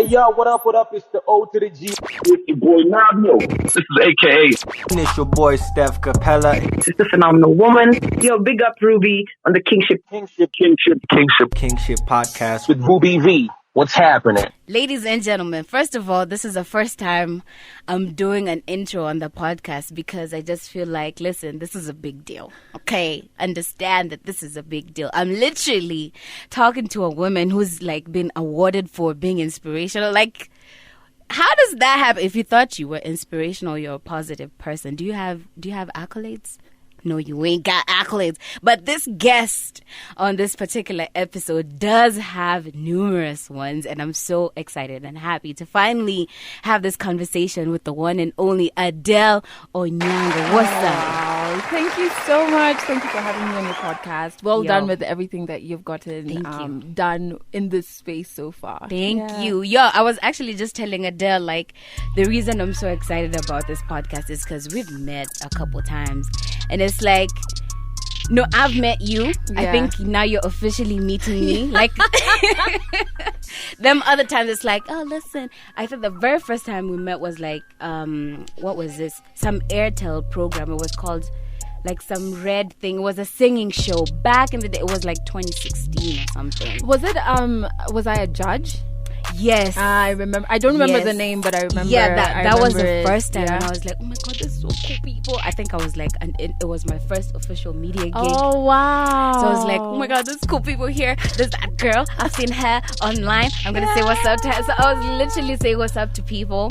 Hey, yo, what up, what up? It's the O to the G. It's your boy Nabio. This is AKA. It's your boy Steph Capella. It's the phenomenal woman. Yo, big up Ruby on the Kingship podcast with Ruby V. What's happening? Ladies and gentlemen, first of all, this is the first time I'm doing an intro on the podcast because I just feel like, listen, this is a big deal. Okay? Understand that this is a big deal. I'm literally talking to a woman who's like been awarded for being inspirational. Like, how does that happen? If you thought you were inspirational, you're a positive person. Do you have accolades? No, you ain't got accolades. But this guest on this particular episode does have numerous ones. And I'm so excited and happy to finally have this conversation with the one and only Adelle Onyango. What's up? Thank you so much. Thank you for having me on your podcast. Well done with everything that you've gotten done in this space so far. Thank you. Yo, I was actually just telling Adelle, like, the reason I'm so excited about this podcast is because we've met a couple times. And it's like, no, I've met you. Yeah. I think now you're officially meeting me. Like, them other times it's like, oh, listen. I think the very first time we met was like, what was this? Some Airtel program. It was called like some red thing. It was a singing show. Back in the day, it was like 2016 or something. Was it, was I a judge? Yes. I remember. I don't remember the name, but I remember. Yeah, that was the first time. And I was like, oh my God, this is so cool people. I think I was like, it was my first official media gig. Oh, wow. So I was like, oh my God, there's cool people here. There's that girl. I've seen her online. I'm going to say what's up to her. So I was literally saying what's up to people.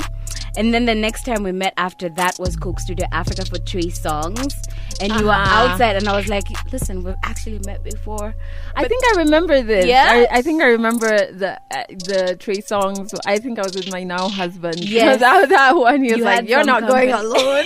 And then the next time we met after that was Coke Studio Africa for 3 songs. And you were outside and I was like, listen, we've actually met before. I think I remember this. Yeah? I think I remember the 3 songs. I think I was with my now husband. Yes. That one, he was like, you're not going alone.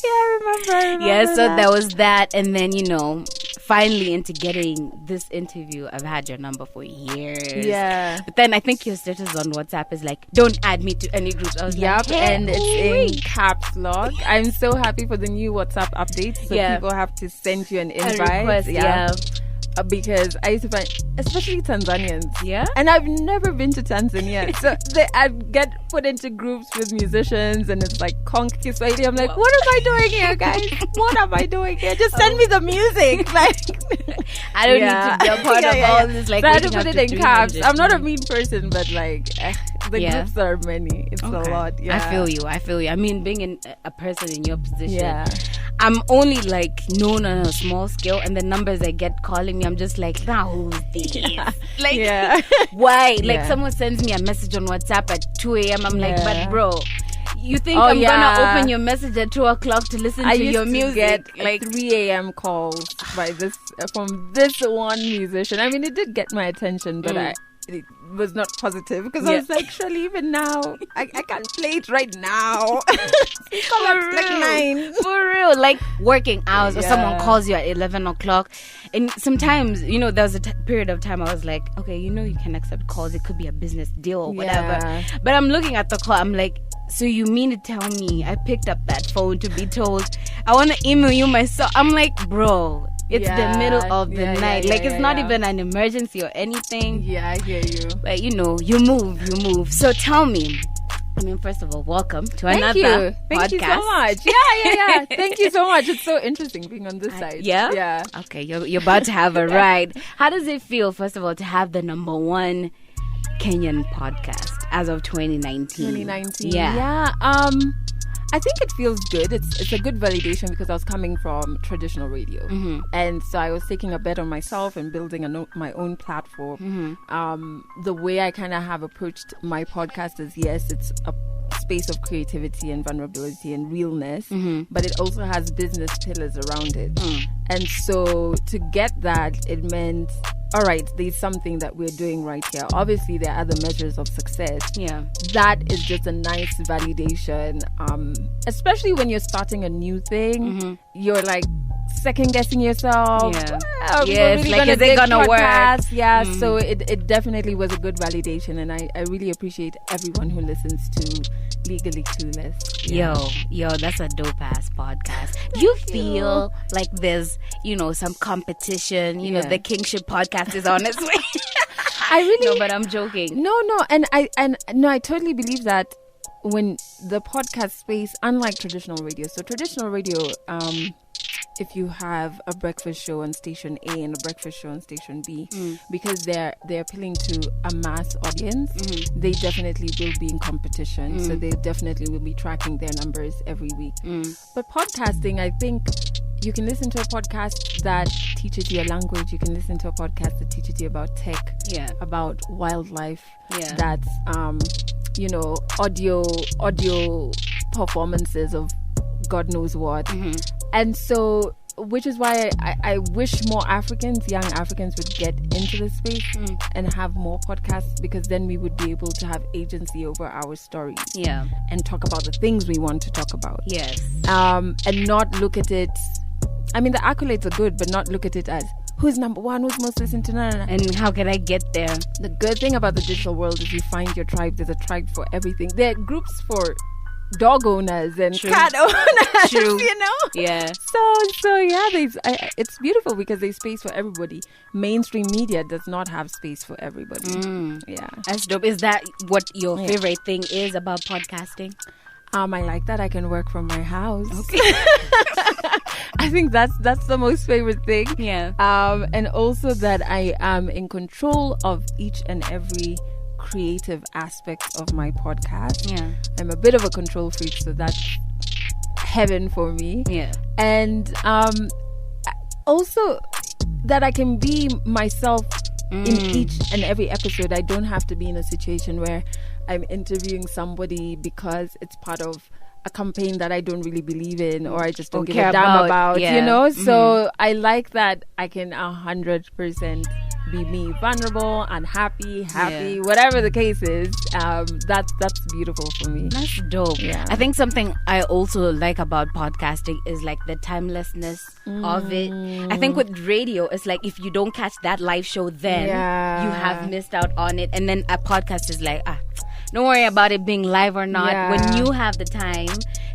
Yeah, I remember yeah, so that. There was that. And then, you know, finally into getting this interview, I've had your number for years. Yeah. But then I think your status on WhatsApp is like, don't add me to any groups. I was like, hey, and it's in caps lock. I'm so happy for the new WhatsApp updates. So people have to send you an invite. Request, because I used to find, especially Tanzanians. Yeah. And I've never been to Tanzania. So I get put into groups with musicians and it's like Konk Kiswahili. I'm like, what am I doing here, guys? What am I doing here? Just send me the music. Like, I don't need to be a part of all this. Like, so I had to put it in caps. I'm not a mean person, but like, the groups are many. It's a lot. Yeah. I feel you. I mean, being a person in your position, I'm only like known on a small scale, and the numbers I get calling me, I'm just like, now who's this? Like, why? Like, someone sends me a message on WhatsApp at 2 a.m. I'm like, but bro, you think I'm gonna open your message at 2 o'clock to listen to your music? Get like 3 a.m. calls from this one musician. I mean, it did get my attention, but it was not positive because I was like, surely even now I can't play it right now. Like 9 for real, like working hours or someone calls you at 11 o'clock, and sometimes, you know, there was a period of time I was like, okay, you know, you can accept calls, it could be a business deal or whatever, but I'm looking at the call, I'm like, so you mean to tell me I picked up that phone to be told I want to email you my song? I'm like, bro, it's the middle of the night. Like, it's not even an emergency or anything. Yeah, I hear you. But, you know, you move. So tell me, I mean, first of all, welcome to another podcast. Thank you so much. Yeah. Thank you so much. It's so interesting being on this side. Yeah? Yeah. Okay, you're about to have a ride. How does it feel, first of all, to have the number 1 Kenyan podcast as of 2019? 2019. Yeah. I think it feels good. It's a good validation because I was coming from traditional radio, and so I was taking a bet on myself and building my own platform. The way I kind of have approached my podcast is, yes, it's a space of creativity and vulnerability and realness, but it also has business pillars around it. And so to get that, it meant, all right, there's something that we're doing right here. Obviously, there are other measures of success. Yeah. That is just a nice validation, especially when you're starting a new thing. You're like second guessing yourself. Yeah. Are we Yeah, it's really like, gonna is it dig gonna work? podcasts? Yeah, so it definitely was a good validation, and I really appreciate everyone who listens to Legally Clueless. Yeah. Yo, that's a dope ass podcast. Do you feel like there's, some competition? The Kingship podcast is on its way. I really No, but I'm joking. No, and I totally believe that when the podcast space, unlike traditional radio, so traditional radio, if you have a breakfast show on station A and a breakfast show on station B, because they're appealing to a mass audience, they definitely will be in competition. So they definitely will be tracking their numbers every week. But podcasting, I think you can listen to a podcast that teaches you a language. You can listen to a podcast that teaches you about tech, about wildlife. That's audio performances of God knows what. And so, which is why I wish more young Africans would get into this space and have more podcasts, because then we would be able to have agency over our stories. And talk about the things we want to talk about. And not look at it, I mean, the accolades are good, but not look at it as who's number one, who's most listened to, and how can I get there? The good thing about the digital world is you find your tribe. There's a tribe for everything. There are groups for dog owners and cat owners. Yeah. So yeah, it's beautiful because there's space for everybody. Mainstream media does not have space for everybody. Yeah, that's dope. Is that what your favorite thing is about podcasting? I like that I can work from my house. Okay. I think that's the most favorite thing. Yeah. And also that I am in control of each and every creative aspect of my podcast. Yeah. I'm a bit of a control freak, so that's heaven for me. Yeah. And also that I can be myself in each and every episode. I don't have to be in a situation where I'm interviewing somebody because it's part of a campaign that I don't really believe in, or I just don't give a damn about. So I like that I can 100% be me, vulnerable, unhappy, happy, whatever the case is. That's beautiful for me. That's dope. Yeah. I think something I also like about podcasting is like the timelessness of it. I think with radio, it's like if you don't catch that live show, then you have missed out on it. And then a podcast is like, don't worry about it being live or not. When you have the time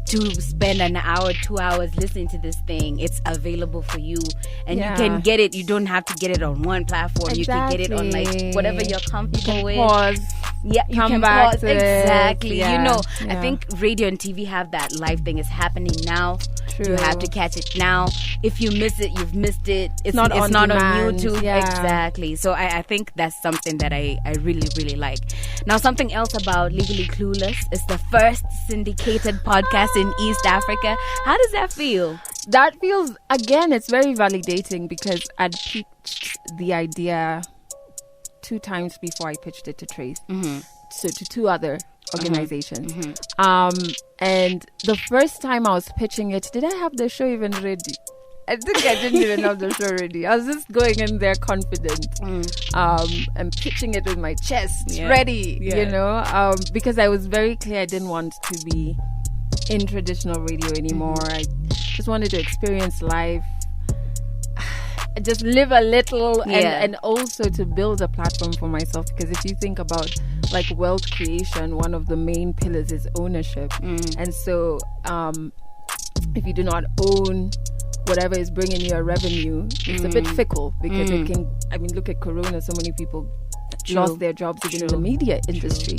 to spend an hour, 2 hours listening to this thing, it's available for you. And you can get it. You don't have to get it on one platform. Exactly. You can get it on like whatever you're comfortable with. Pause. Yeah, you Come can back pause. to it. Exactly. Yeah. I think radio and TV have that live thing. It's happening now. True. You have to catch it now. If you miss it, you've missed it. It's not on demand. YouTube. Yeah. Exactly. So I think that's something that I really, really like. Now, something else about Legally Clueless is the first syndicated podcast in East Africa. How does that feel? That feels, again, it's very validating because I'd pitched the idea 2 times before I pitched it to Trace. So to 2 other organizations. And the first time I was pitching it, did I have the show even ready? I think I didn't even have the show ready. I was just going in there confident and pitching it with my chest ready, because I was very clear I didn't want to be in traditional radio anymore. I just wanted to experience life, just live a little, and also to build a platform for myself, because if you think about like wealth creation, one of the main pillars is ownership. And so if you do not own whatever is bringing you a revenue, it's a bit fickle, because it can, look at Corona, so many people lost their jobs even in the media industry.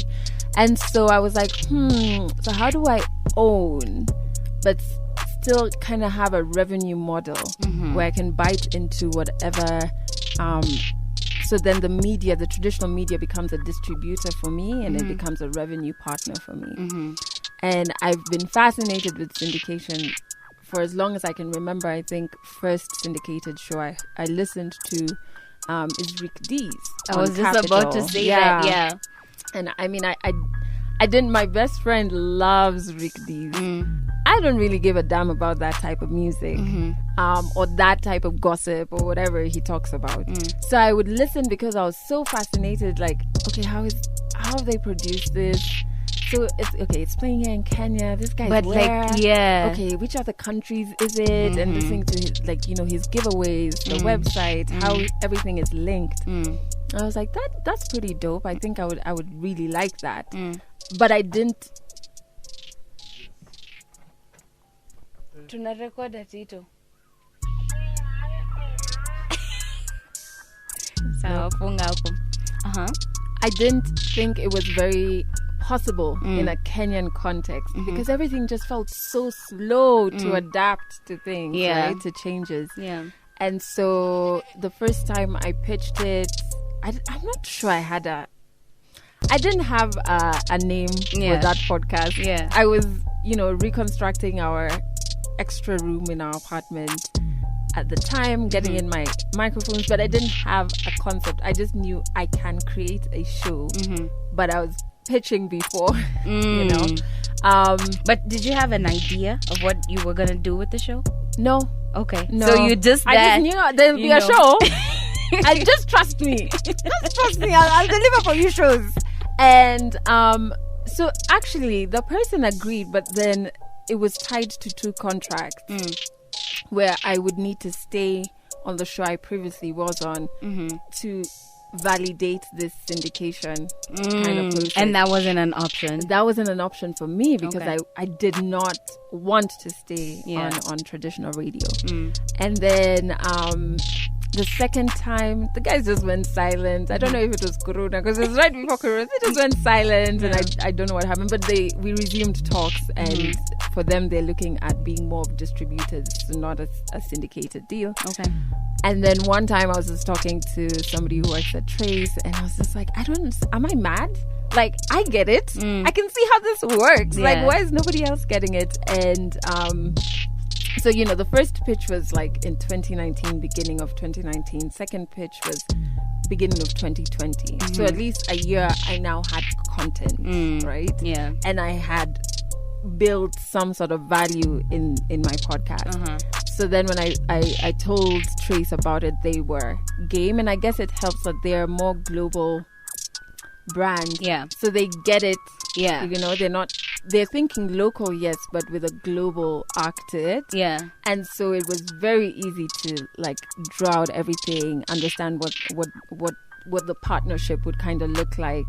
And so I was like, so how do I own but still kind of have a revenue model where I can bite into whatever, so then the traditional media becomes a distributor for me, and it becomes a revenue partner for me. And I've been fascinated with syndication for as long as I can remember. I think first syndicated show I listened to is Rick D's. I was just about to say that. Yeah. And I didn't. My best friend loves Rick D's. I don't really give a damn about that type of music, or that type of gossip or whatever he talks about. So I would listen because I was so fascinated. Like, okay, how have they produced this? So it's playing here in Kenya. This guy's But where? like, yeah. Okay, which other countries is it? And listening to his, like, his giveaways, the website, how everything is linked. I was like, that's pretty dope. I think I would really like that. But I didn't. Tunarekoda Tito. Sawa, funga hapo. I didn't think it was very possible in a Kenyan context because everything just felt so slow to adapt to things, right? To changes. Yeah. And so the first time I pitched it, I'm not sure I didn't have a name for that podcast. Yeah. I was, reconstructing our extra room in our apartment at the time, getting in my microphones, but I didn't have a concept. I just knew I can create a show, but I was pitching before, But did you have an idea of what you were going to do with the show? No. Okay. No. So you just I just knew there'll be a show. And just trust me. Just trust me. I'll deliver for you shows. And so actually the person agreed, but then it was tied to 2 contracts where I would need to stay on the show I previously was on to validate this syndication kind of process. And that wasn't an option. That wasn't an option for me because I did not want to stay on traditional radio. And then the second time, the guys just went silent. I don't know if it was Corona because it was right before Corona. They just went silent, and I don't know what happened. But we resumed talks, and for them, they're looking at being more of distributors, not a syndicated deal. Okay. And then one time, I was just talking to somebody who works at Trace, and I was just like, am I mad? Like, I get it. I can see how this works. Like, why is nobody else getting it? And so, the first pitch was like in 2019, beginning of 2019. Second pitch was beginning of 2020. So at least a year I now had content, right? Yeah. And I had built some sort of value in my podcast. So then when I told Trace about it, they were game. And I guess it helps that they're more global brand. Yeah. So they get it. Yeah. They're thinking local, yes, but with a global arc to it. Yeah. And so it was very easy to like draw out everything, understand what the partnership would kind of look like.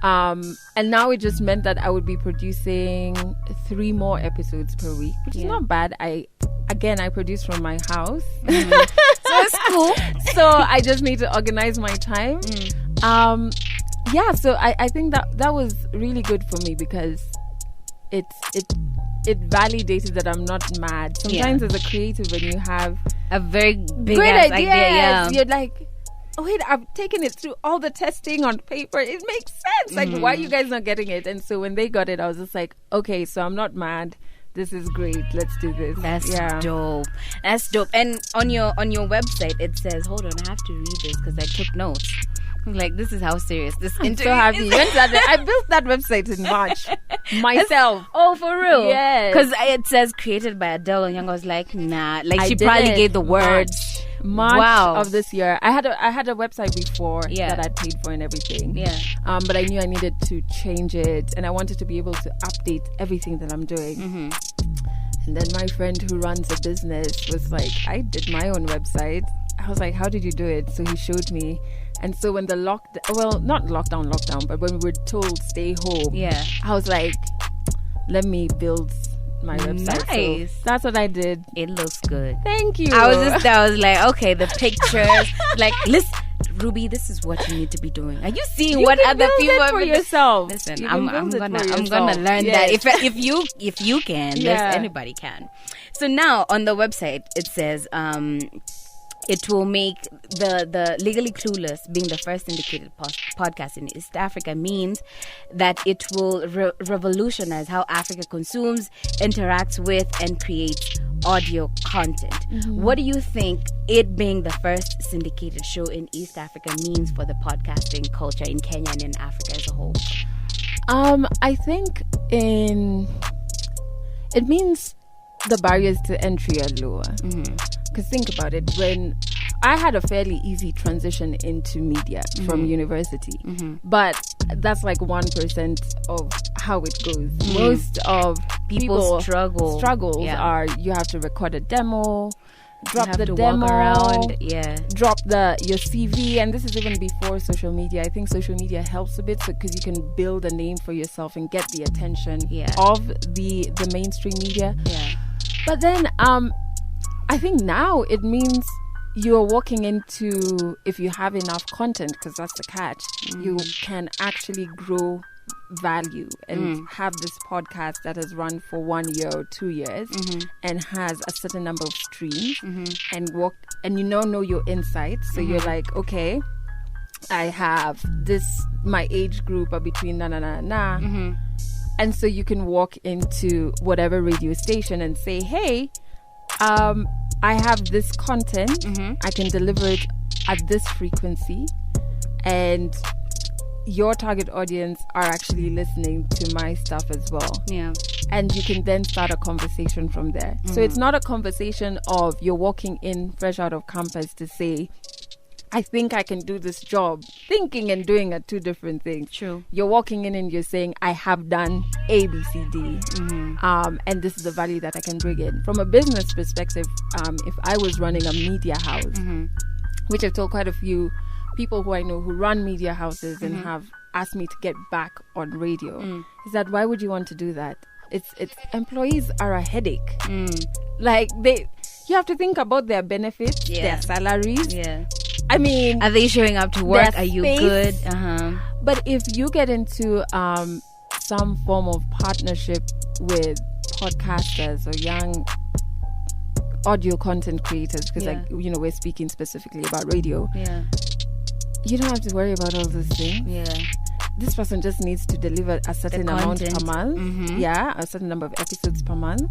And now it just meant that I would be producing 3 more episodes per week, which is not bad. I produce from my house. So it's cool. So I just need to organize my time. So I think that was really good for me because it validated that I'm not mad. Sometimes as a creative, when you have a very big great idea, you're like, oh wait, I've taken it through all the testing on paper. It makes sense. Like, why are you guys not getting it? And so when they got it, I was just like, okay, so I'm not mad. This is great. Let's do this. That's dope. That's dope. And on your website, it says, hold on, I have to read this because I took notes. I'm like, this is how serious this interview so happy. I built that website in March myself. Oh, for real? Yes. Because it says created by Adelle, and Onyango was like, nah. Like, she probably gave the words. March of this year. I had a website before that I'd paid for and everything. Yeah. But I knew I needed to change it, and I wanted to be able to update everything that I'm doing. And then my friend who runs a business was like, I did my own website. I was like, how did you do it? So he showed me. And so when the not lockdown, but when we were told stay home, I was like, let me build my website. Nice. So that's what I did. It looks good. Thank you. I was like, okay, the pictures. Like, listen, Ruby, this is what you need to be doing. Are you seeing what other people for yourself? Listen, I'm gonna learn that. If you can, anybody can. So now on the website it says it will make the Legally Clueless being the first syndicated podcast in East Africa means that it will revolutionize how Africa consumes, interacts with, and creates audio content. What do you think it being the first syndicated show in East Africa means for the podcasting culture in Kenya and in Africa as a whole? I think it means the barriers to entry are lower. Because think about it, when I had a fairly easy transition into media from university, but that's like 1% of how it goes. Most of People's struggles Yeah. are you have to record a demo, drop have the to demo, walk around. Yeah. drop your CV, and this is even before social media. I think social media helps a bit because you can build a name for yourself and get the attention of the mainstream media. Yeah. But then I think now it means you're walking into, if you have enough content, because that's the catch, you can actually grow value and have this podcast that has run for 1 year or 2 years and has a certain number of streams and you know your insights. So you're like, okay, I have this, my age group are between na. And so you can walk into whatever radio station and say, hey, I have this content, I can deliver it at this frequency, and your target audience are actually listening to my stuff as well. Yeah. And you can then start a conversation from there. So it's not a conversation of you're walking in fresh out of campus to say, I think I can do this job. Thinking and doing are two different things. True. You're walking in and you're saying, I have done A, B, C, D. And this is the value that I can bring in. From a business perspective, if I was running a media house, which I've told quite a few people who I know who run media houses and have asked me to get back on radio, is that why would you want to do that? It's employees are a headache. Like you have to think about their benefits, their salaries. Yeah. I mean, are they showing up to work? Are you good? But if you get into some form of partnership with podcasters or young audio content creators, because we're speaking specifically about radio. Yeah. You don't have to worry about all those things. Yeah. This person just needs to deliver a certain amount per month. Yeah, a certain number of episodes per month.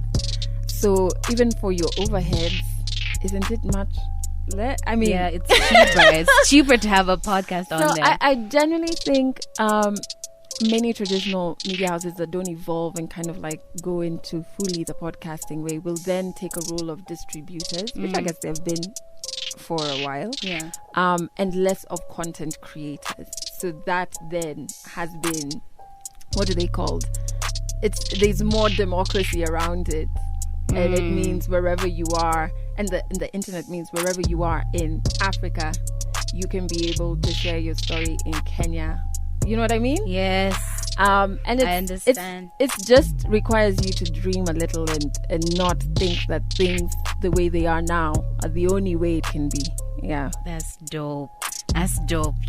So even for your overheads, isn't it much? I mean, yeah, it's cheaper. It's cheaper to have a podcast on there. I genuinely think many traditional media houses that don't evolve and kind of like go into fully the podcasting way will then take a role of distributors, which I guess they've been for a while. Yeah. And less of content creators. So that then has been, what are they called? There's more democracy around it. And it means wherever you are, and the internet means wherever you are in Africa, you can be able to share your story in Kenya. You know what I mean? Yes. And I understand. It just requires you to dream a little and not think that things the way they are now are the only way it can be. Yeah. That's dope.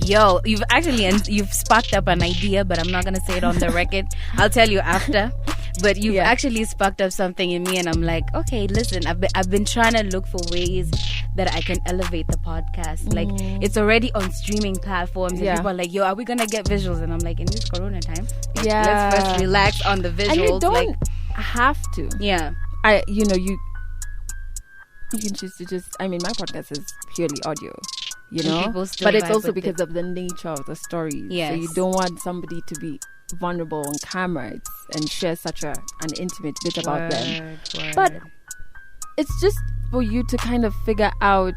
Yo, you've sparked up an idea, but I'm not going to say it on the record. I'll tell you after. But you've actually sparked up something in me, and I'm like, okay, listen, I've been trying to look for ways that I can elevate the podcast. Like, it's already on streaming platforms, and people are like, yo, are we gonna get visuals? And I'm like, in this Corona time, let's first relax on the visuals. And you don't have to. Yeah, you can choose to just. I mean, my podcast is purely audio. But it's also because of the nature of the stories. Yes. So you don't want somebody to be vulnerable on camera and share such an intimate bit about them. But it's just for you to kind of figure out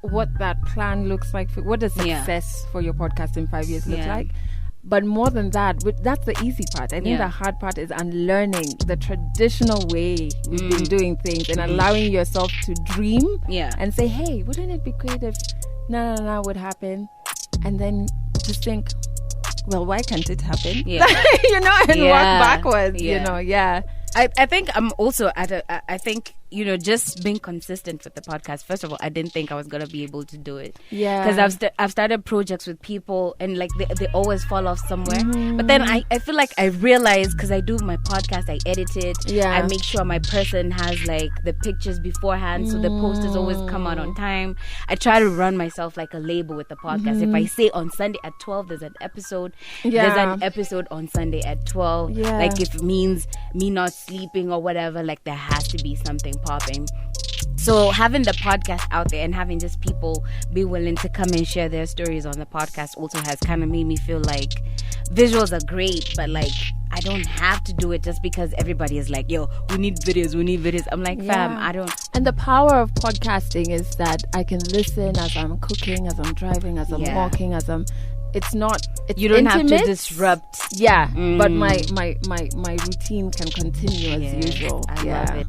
what that plan looks like, what does success for your podcast in 5 years look like. But more than that, that's the easy part. I think the hard part is unlearning the traditional way we've been doing things and allowing yourself to dream and say, hey, wouldn't it be great if na would happen? And then just think, well, why can't it happen? Yeah. And work backwards, I think I'm also I think, just being consistent with the podcast. First of all, I didn't think I was going to be able to do it. Yeah. Because I've started projects with people and like they always fall off somewhere. But then I feel like I realized, because I do my podcast, I edit it. Yeah. I make sure my person has like the pictures beforehand. So the posters always come out on time. I try to run myself like a label with the podcast. If I say on Sunday at 12, there's an episode. There's an episode on Sunday at 12. Yeah. Like if it means me not sleeping or whatever, like there has to be something popping. So having the podcast out there and having just people be willing to come and share their stories on the podcast also has kind of made me feel like visuals are great, but like I don't have to do it just because everybody is like, yo, we need videos. I'm like, fam, I don't. And the power of podcasting is that I can listen as I'm cooking, as I'm driving, as I'm walking, as I'm it's you don't intimate. have to disrupt. Yeah, but my routine can continue as usual. I love it.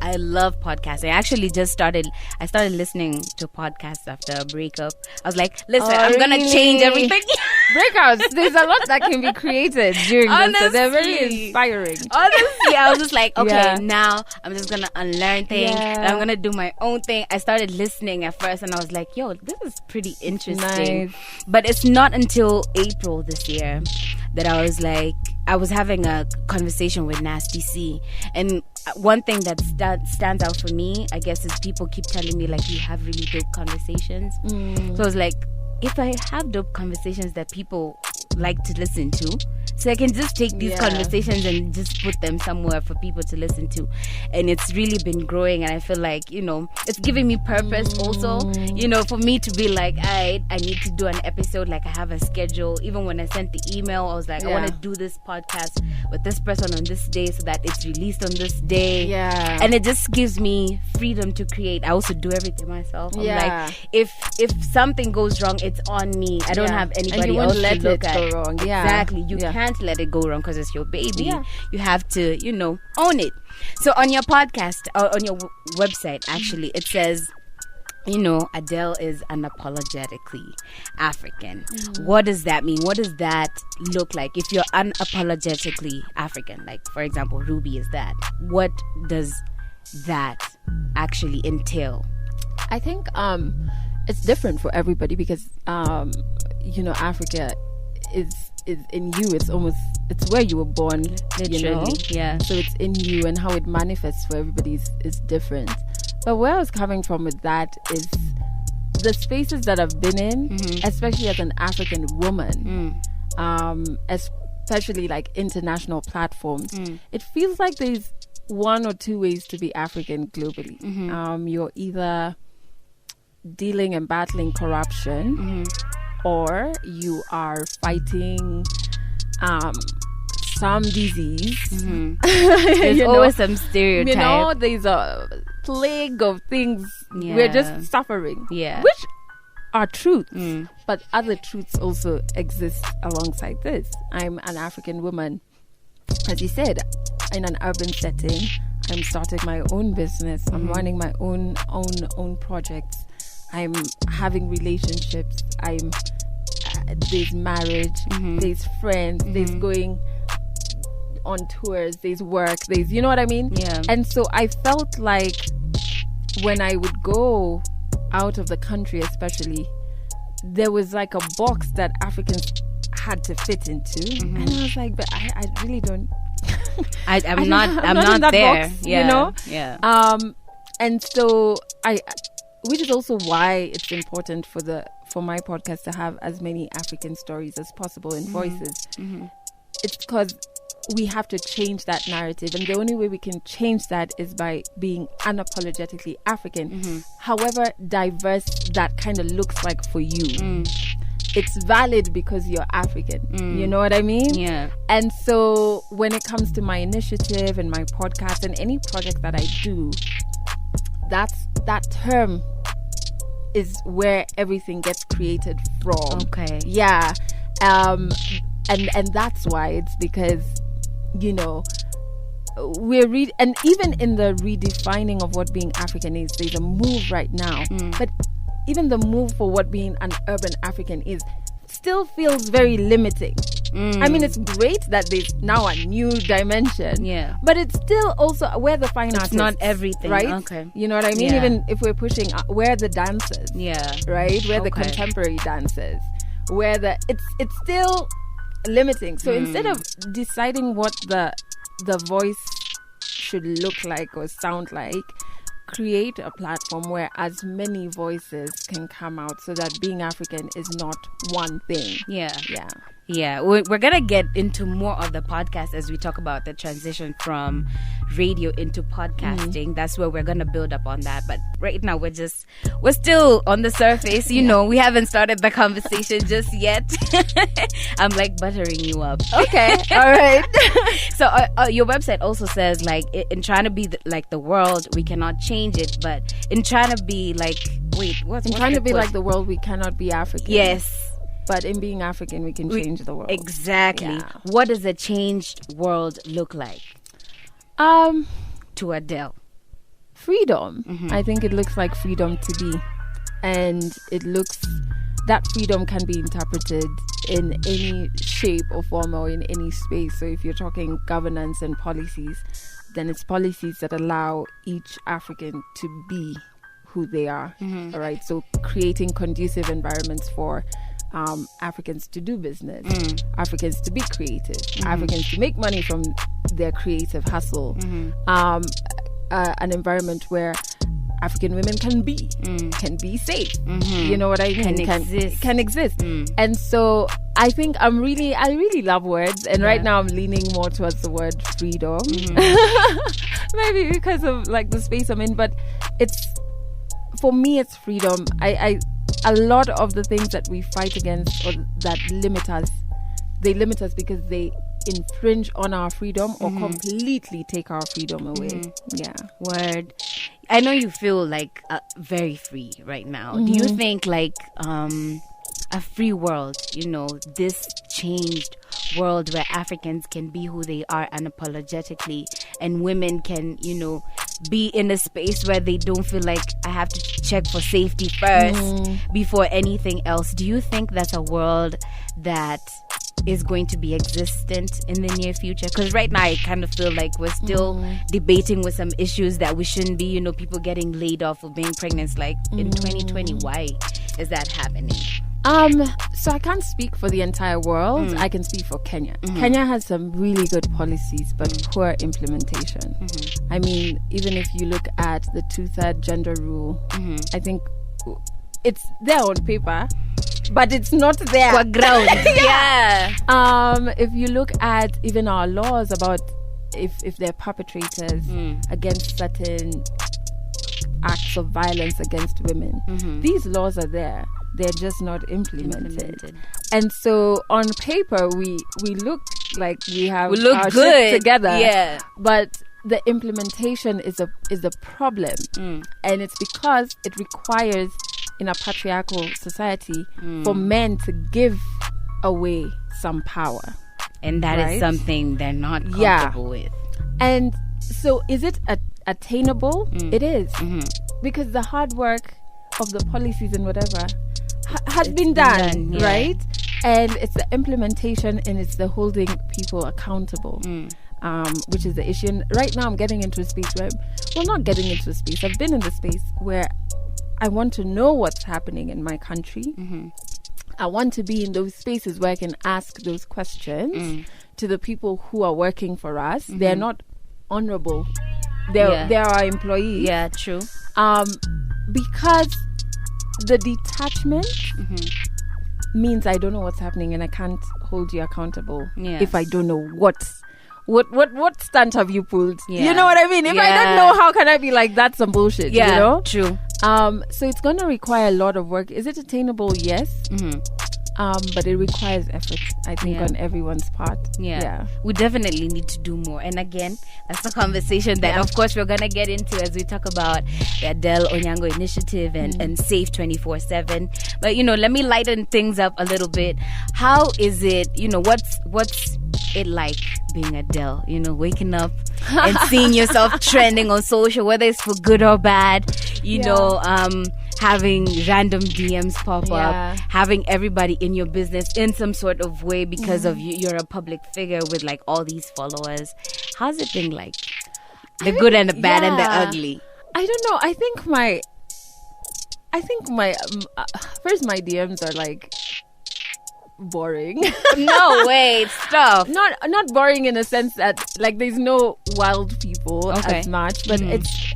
I love podcasting. I actually started listening to podcasts after a breakup. I was like, listen, I'm gonna change everything. Breakouts. There's a lot that can be created during this, so they're very inspiring. Honestly, I was just like, okay, now I'm just gonna unlearn things. And I'm gonna do my own thing. I started listening at first, and I was like, yo, this is pretty interesting. Nice. But it's not until April this year that I was like, I was having a conversation with Nasty C, and one thing that stands out for me, I guess, is people keep telling me like, you have really dope conversations. So I was like, if I have dope conversations that people like to listen to, so I can just take these conversations and just put them somewhere for people to listen to. And it's really been growing, and I feel like, you know, it's giving me purpose also, you know, for me to be like, I need to do an episode, like I have a schedule. Even when I sent the email, I was like, I want to do this podcast with this person on this day so that it's released on this day. And it just gives me freedom to create. I also do everything myself. I'm like, if something goes wrong, it's on me. I don't have anybody else to look at. Go wrong. Exactly. You can't let it go wrong because it's your baby. You have to, you know, own it. So on your podcast, or on your website, actually, it says, you know, Adele is unapologetically African. What does that mean? What does that look like? If you're unapologetically African, like, for example, Ruby is that. What does that actually entail? I think it's different for everybody because, you know, Africa is in you. It's where you were born, literally. You know? So it's in you, and how it manifests for everybody is different. But where I was coming from with that is the spaces that I've been in, especially as an African woman, especially like international platforms. It feels like there's one or two ways to be African globally. You're either dealing and battling corruption, or you are fighting some disease. There's always some stereotype. You know, there's a plague of things. We're just suffering. Which are truths. But other truths also exist alongside this. I'm an African woman, as you said, in an urban setting. I'm starting my own business. I'm running my own projects. I'm having relationships. There's marriage. There's friends. There's going on tours. There's work. There's, you know what I mean? And so I felt like when I would go out of the country, especially, there was like a box that Africans had to fit into, and I was like, but I really don't. I'm not there. Box, you know? And so which is also why it's important for my podcast to have as many African stories as possible and voices. It's because we have to change that narrative, and the only way we can change that is by being unapologetically African, however diverse that kind of looks like for you. It's valid because you're African. You know what I mean? And so when it comes to my initiative and my podcast and any project that I do, that term is where everything gets created from. And that's why. It's because, you know, and even in the redefining of what being African is, there's a move right now. But even the move for what being an urban African is still feels very limiting. I mean, it's great that there's now a new dimension, but it's still also where the fine arts. It's not everything, right? You know what I mean? Even if we're pushing, where the dances, right? Where the contemporary dances, it's still limiting. So instead of deciding what the voice should look like or sound like, create a platform where as many voices can come out so that being African is not one thing. Yeah, we're gonna get into more of the podcast as we talk about the transition from radio into podcasting. That's where we're gonna build up on that. But right now we're still on the surface. You know, we haven't started the conversation just yet. I'm like buttering you up. Okay, all right. So your website also says, like, in trying to be like the world, we cannot change it. But in trying to be like, what's trying to be like the world, we cannot be African. Yes. But in being African, we can change the world. Exactly. Yeah. What does a changed world look like to Adele? Freedom. I think it looks like freedom to be. And that freedom can be interpreted in any shape or form or in any space. So if you're talking governance and policies, then it's policies that allow each African to be who they are. All right. So creating conducive environments for Africans to do business, Africans to be creative, Africans to make money from their creative hustle, an environment where African women can be safe. You know what I mean? Can exist. And so I think I really love words, and right now I'm leaning more towards the word freedom. Maybe because of like the space I'm in, but for me it's freedom. A lot of the things that we fight against or that limit us because they infringe on our freedom or completely take our freedom away. Yeah. Word. I know you feel like very free right now. Do you think like a free world, this changed world where Africans can be who they are unapologetically, and women can, be in a space where they don't feel like I have to check for safety first before anything else? Do you think that's a world that is going to be existent in the near future? Because right now I kind of feel like we're still debating with some issues that we shouldn't be, people getting laid off for being pregnant. Like in 2020, why is that happening? So I can't speak for the entire world. I can speak for Kenya. Kenya has some really good policies, but poor implementation. I mean, even if you look at the 2/3 gender rule, I think it's there on paper, but it's not there. What ground? Yeah. If you look at even our laws about if they're perpetrators against certain acts of violence against women, these laws are there. They're just not implemented. And so on paper, we look like we have our shit together. Yeah. But the implementation is a problem. And it's because it requires, in a patriarchal society, for men to give away some power. And that is something they're not comfortable with. And so is it attainable? It is. Because the hard work of the policies and whatever has been done, right? And it's the implementation and it's the holding people accountable, which is the issue. And right now I'm getting into a space where, not getting into a space, I've been in the space where I want to know what's happening in my country. I want to be in those spaces where I can ask those questions to the people who are working for us. They're not honorable. They're our employees. Yeah, true. Because the detachment means I don't know what's happening and I can't hold you accountable if I don't know what stunt have you pulled. You know what I mean? If I don't know, how can I be like, that's some bullshit? True. So it's going to require a lot of work. Is it attainable? Yes. But it requires effort, I think, on everyone's part. We definitely need to do more. And again, that's the conversation that, of course, we're going to get into as we talk about the Adelle Onyango initiative and Safe 24/7. But, let me lighten things up a little bit. How is it, what's it like being Adele? Waking up and seeing yourself trending on social, whether it's for good or bad, having random DMs pop up, having everybody in your business in some sort of way because of you're a public figure with like all these followers. How's it been like? The good and the bad and the ugly. I don't know. I think my first my DMs are like boring. No way, stop. Not boring in a sense that like there's no wild people as much, but it's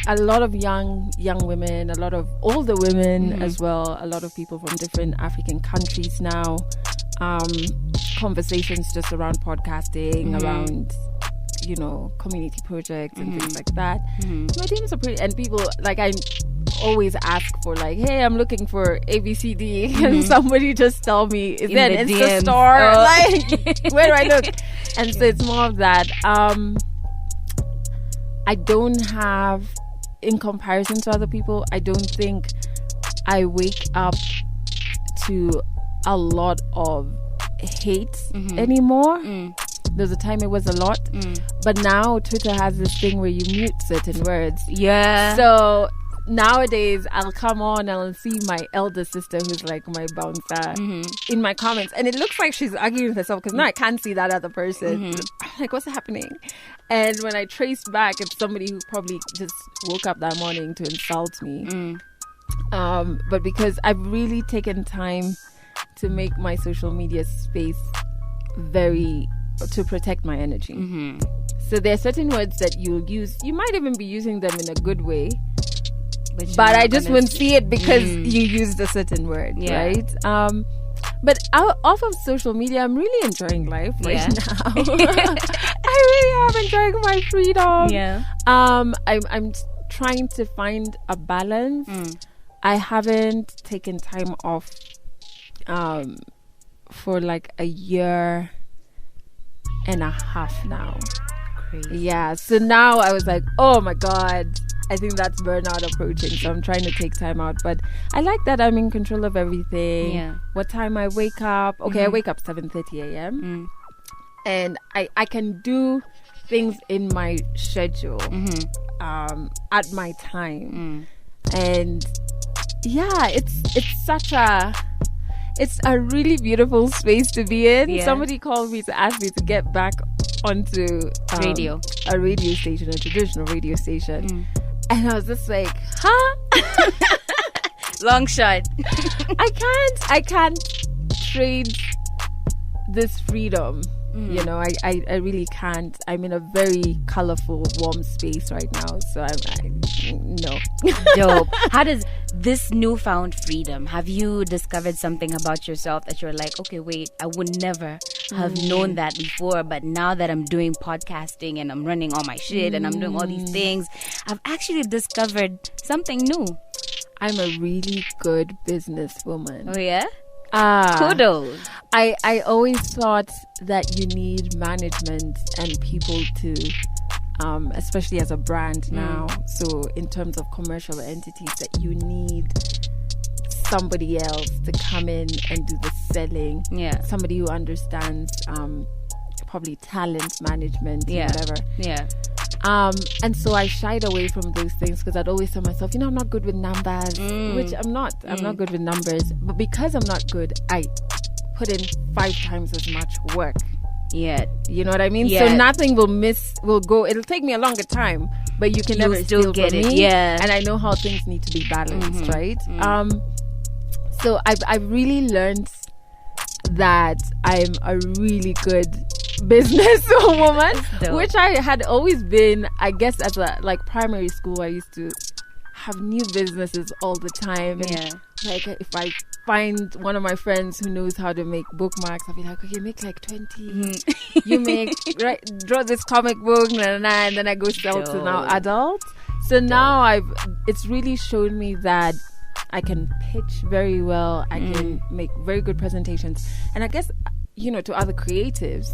a lot of young women, a lot of older women as well, a lot of people from different African countries now. Conversations just around podcasting, around community projects and things like that. My DMs are pretty, and people like I always ask for like, hey, I'm looking for ABCD, and somebody just tell me, is there an Insta store? Like, where do I look? And so it's more of that. I don't have, in comparison to other people, I don't think I wake up to a lot of hate anymore. There's a time it was a lot, but now Twitter has this thing where you mute certain words. Yeah. So nowadays I'll come on and I'll see my elder sister, who's like my bouncer, in my comments, and it looks like she's arguing with herself because now I can't see that other person. I'm like, what's happening? And when I trace back, it's somebody who probably just woke up that morning to insult me. But because I've really taken time to make my social media space to protect my energy. So there are certain words that you'll use. You might even be using them in a good way, but I just wouldn't see it because you used a certain word, right? But off of social media, I'm really enjoying life right now. I really am enjoying my freedom. Yeah. I'm trying to find a balance. I haven't taken time off for like a year and a half now. Crazy. Yeah, so now I was like, oh my god, I think that's burnout approaching, so I'm trying to take time out. But I like that I'm in control of everything. What time I wake up. I wake up 7:30 a.m. and I can do things in my schedule at my time. And yeah, it's a really beautiful space to be in. Somebody called me to ask me to get back onto a radio station, a traditional radio station. And I was just like, huh? Long shot. I can't trade this freedom. You know, I really can't. I'm in a very colorful, warm space right now. So no. Dope. How does this newfound freedom, have you discovered something about yourself that you're like, okay, wait, I would never have known that before, but now that I'm doing podcasting and I'm running all my shit and I'm doing all these things, I've actually discovered something new. I'm a really good businesswoman. Oh yeah? Kudos. I always thought that you need management and people to, especially as a brand now. So in terms of commercial entities, that you need somebody else to come in and do the selling. Yeah. Somebody who understands probably talent management, whatever. Yeah. And so I shied away from those things because I'd always tell myself, I'm not good with numbers, which I'm not. I'm not good with numbers. But because I'm not good, I put in 5 times as much work. Yeah. You know what I mean? Yeah. So nothing will go. It'll take me a longer time, but you can never still get it. Yeah. And I know how things need to be balanced, right? So I've really learned that I'm a really good business woman, which I had always been. I guess as a primary school, I used to have new businesses all the time. And like if I find one of my friends who knows how to make bookmarks, I'll be like, okay, make like 20. You make draw this comic book, and then I go sell to now adults. So now it's really shown me that I can pitch very well. I can make very good presentations, and I guess to other creatives,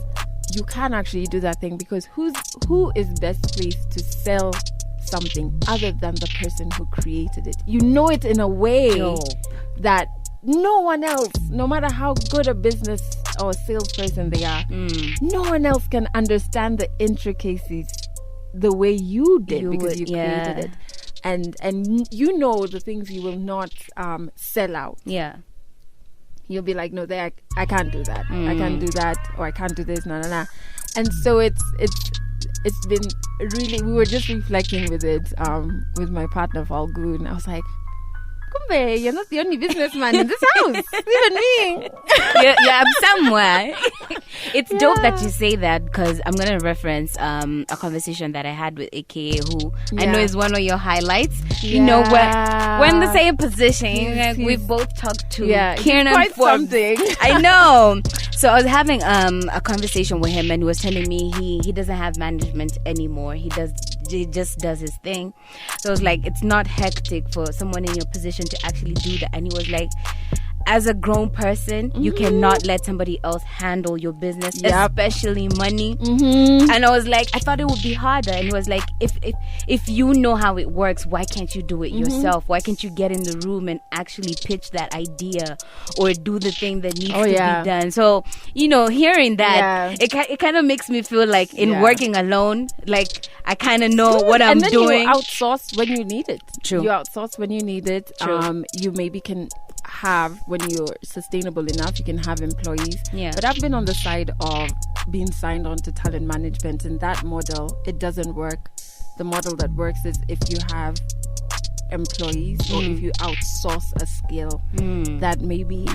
you can actually do that thing because who is best placed to sell something other than the person who created it? It in a way that no one else, no matter how good a business or salesperson they are, no one else can understand the intricacies the way you did because you created it. And the things you will not sell out. Yeah. You'll be like, no, I can't do that. I can't do that, or I can't do this, nah. And so it's been really, we were just reflecting with it with my partner Falgoon. I was like, Kumbe, you're not the only businessman in this house. Even me. Yeah, I'm somewhere. It's dope that you say that because I'm going to reference a conversation that I had with AKA, who I know is one of your highlights. We're in the same position. We both talked to Kieran quite something. I know. So I was having a conversation with him, and he was telling me he doesn't have management anymore. He just does his thing. So I was like, it's not hectic for someone in your position to actually do that. And he was like, as a grown person, you cannot let somebody else handle your business, especially money. And I was like, I thought it would be harder. And it was like, if you know how it works, why can't you do it yourself? Why can't you get in the room and actually pitch that idea or do the thing that needs to be done? So, you know, hearing that, it kind of makes me feel like in working alone, like I kind of know what I'm doing. You outsource when you need it. True. You outsource when you need it. True. You maybe can have, when you're sustainable enough, you can have employees. But I've been on the side of being signed on to talent management, and that model, it doesn't work. The model that works is if you have employees or if you outsource a skill that maybe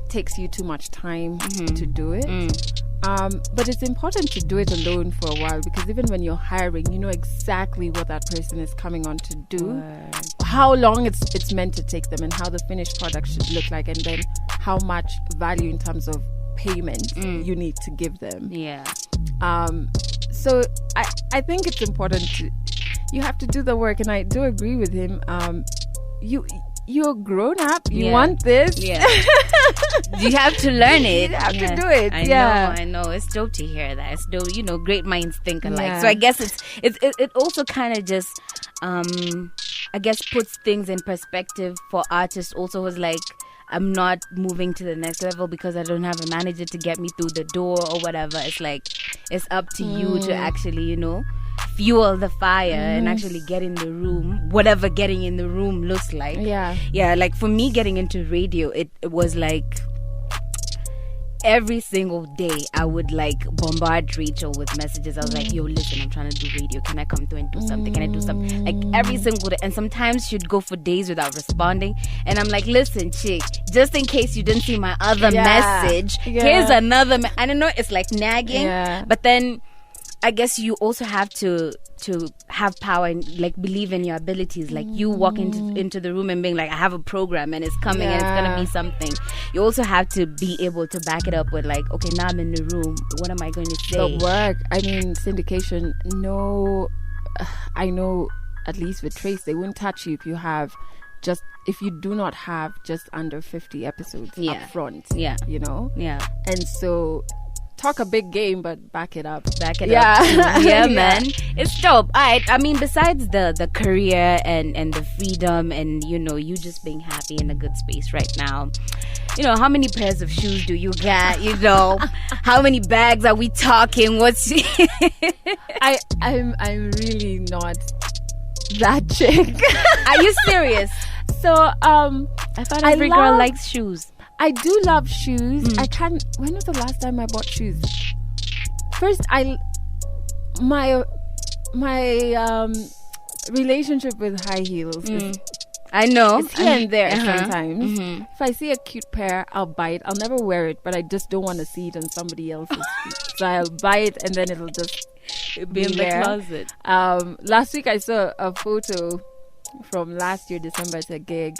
takes you too much time to do it. But it's important to do it alone for a while, because even when you're hiring, you know exactly what that person is coming on to do, how long it's meant to take them, and how the finished product should look like, and then how much value in terms of payment you need to give them. So I think it's important you have to do the work, and I do agree with him. You're grown up. You want this. You have to learn it. You have to do it. I know. It's dope to hear that. It's dope. You know, great minds think alike. So I guess it also kind of just I guess puts things in perspective for artists. Also, was like, I'm not moving to the next level because I don't have a manager to get me through the door or whatever. It's like, it's up to you to actually, you know, fuel the fire and actually get in the room, whatever getting in the room looks like. Like for me, getting into radio, it was like every single day I would like bombard Rachel with messages. I was like, yo, listen, I'm trying to do radio, can I come through and do something? Can I do something? Like every single day. And sometimes she'd go for days without responding, and I'm like, listen, chick, just in case you didn't see my other message, here's another I don't know, it's like nagging, but then I guess you also have to have power and like believe in your abilities. Like you walk into the room and being like, I have a program and it's coming and it's gonna be something. You also have to be able to back it up with like, okay, now I'm in the room, what am I going to say? The work, I mean, syndication, no, I know at least with Trace, they won't touch you if you do not have just under 50 episodes up front. You know? And so talk a big game, but back it up. Up too. Man, it's dope. I mean, besides the career and the freedom and, you know, you just being happy in a good space right now, you know, how many pairs of shoes do you got? You know, how many bags are we talking? What's I'm really not that chick. Are you serious? So I thought every girl likes shoes. I do love shoes. When was the last time I bought shoes? First, my relationship with high heels is, I know, it's here and there sometimes. If I see a cute pair, I'll buy it. I'll never wear it, but I just don't want to see it on somebody else's feet. So I'll buy it, and then it'll just be in the closet. Last week I saw a photo from last year December at a gig,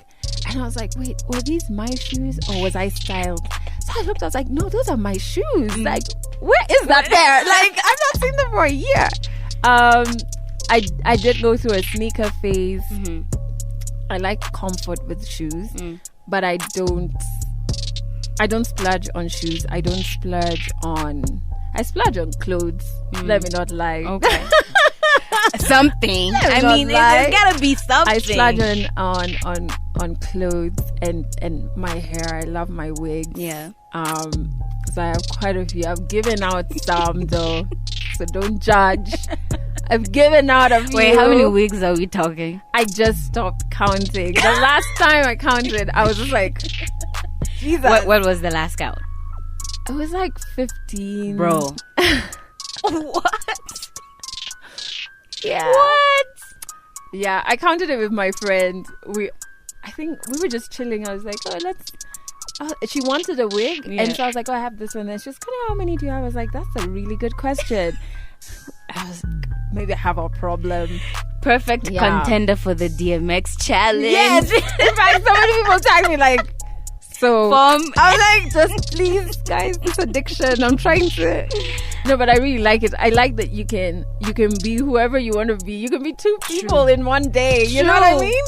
and I was like, wait, were these my shoes or was I styled? So I looked, I was like, no, those are my shoes. Like, where is that pair? Like, I've not seen them for a year. I did go through a sneaker phase. I like comfort with shoes, but I don't splurge on shoes. I splurge on clothes. Let me not lie. Okay. Something. I mean, there's gotta be something. I splurge on clothes and my hair. I love my wigs. So I have quite a few. I've given out some though, so don't judge. I've given out a few. Wait, how many wigs are we talking? I just stopped counting. The last time I counted, I was just like, Jesus. What was the last count? It was like 15. Bro. What? Yeah. What? Yeah, I counted it with my friend. I think we were just chilling. I was like, she wanted a wig, and so I was like, I have this one. And she was kind of, how many do you have? I was like, that's a really good question. I was maybe I have a problem. Perfect contender for the DMX challenge. Yes. In fact, so many people tag me like, I was like, just please, guys, this addiction. I'm trying to. No, but I really like it. I like that you can be whoever you want to be. You can be two people in one day. You know what I mean?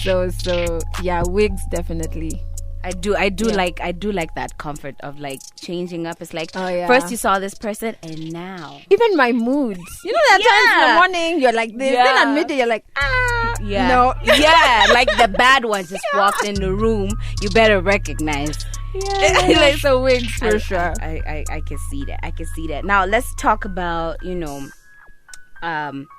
True. So yeah, wigs definitely. I do like that comfort of like changing up. It's like Oh, yeah. first you saw this person and now. Even my moods. You know, there are times in the morning you're like this, then at midday you're like, Yeah. no. Yeah, like the bad one just walked in the room. You better recognize. Yeah, like so wigs for sure. I can see that. I can see that. Now let's talk about,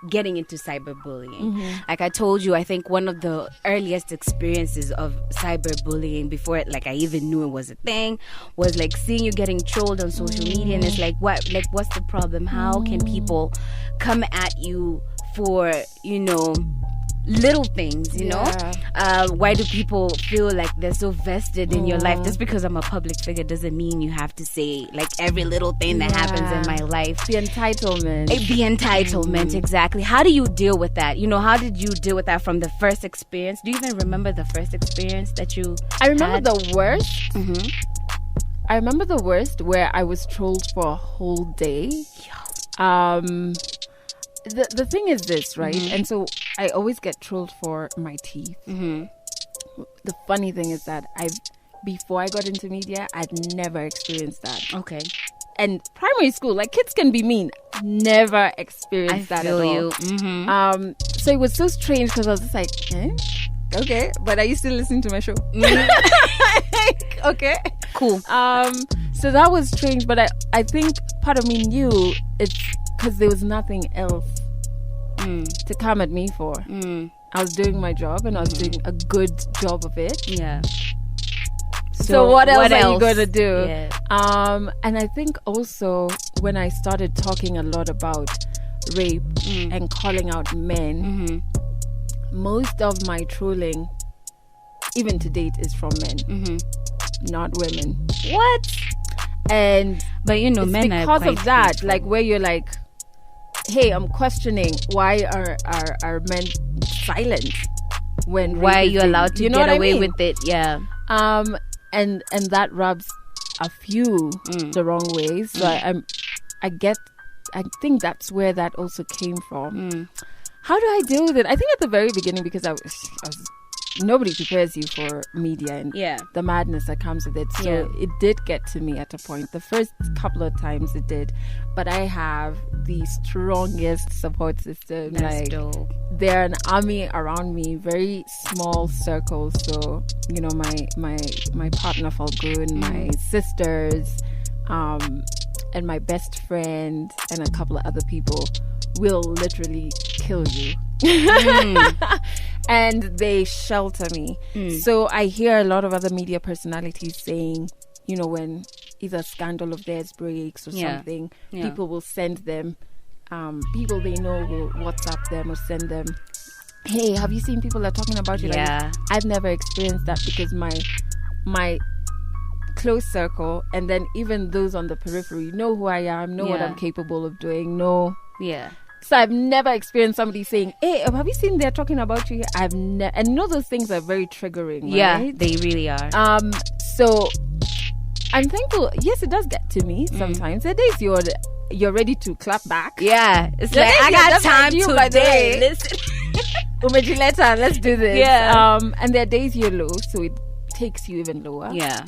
getting into cyberbullying. Like I told you, I think one of the earliest experiences of cyberbullying before I even knew it was a thing was like seeing you getting trolled on social media, and it's like what's the problem? How can people come at you for little things, why do people feel like they're so vested in your life? Just because I'm a public figure doesn't mean you have to say like every little thing that happens in my life. The entitlement. The entitlement, exactly. How do you deal with that? How did you deal with that from the first experience? Do you even remember the first experience that you I remember had? the worst. I remember the worst where I was trolled for a whole day. The thing is this, right? And so I always get trolled for my teeth. The funny thing is that before I got into media, I'd never experienced that. Okay. And primary school, like kids can be mean. Never experienced that feel at all. you. So it was so strange because I was just like, okay, but are you still listening to my show? Okay, Cool. So that was strange, but I think part of me knew it's because there was nothing else to come at me for. I was doing my job and I was doing a good job of it. Yeah. So what else are you going to do? Yeah. And I think also when I started talking a lot about rape and calling out men, most of my trolling, even to date, is from men, not women. What? And But it's men are because quite of that, peaceful. like where you're like, hey, I'm questioning why are men silent when Why are rape you is allowed to you know get what I away mean? with it? Yeah. And that rubs a few the wrong ways. So I think that's where that also came from. How do I deal with it? I think at the very beginning, because I was nobody prepares you for media and the madness that comes with it. So it did get to me at a point. The first couple of times it did, but I have the strongest support system. That's dope. They're an army around me, very small circles. So my partner Falgun, my sisters, and my best friend, and a couple of other people will literally kill you. And they shelter me. So I hear a lot of other media personalities saying, when either scandal of theirs breaks or something, people will send them, people they know will WhatsApp them or send them, hey, have you seen people are talking about you? Like, I've never experienced that because my close circle, and then even those on the periphery know who I am, know what I'm capable of doing, know. Yeah. So I've never experienced somebody saying, hey, have you seen they're talking about you? I've never, and those things are very triggering, right? Yeah, they really are. So I'm thankful. Yes, it does get to me sometimes. There are days you're ready to clap back. Yeah, it's There are like days I you're got just like time you, by the today. way. Listen. Umejileta, let's do this. Yeah. And there are days you're low, so it takes you even lower. Yeah.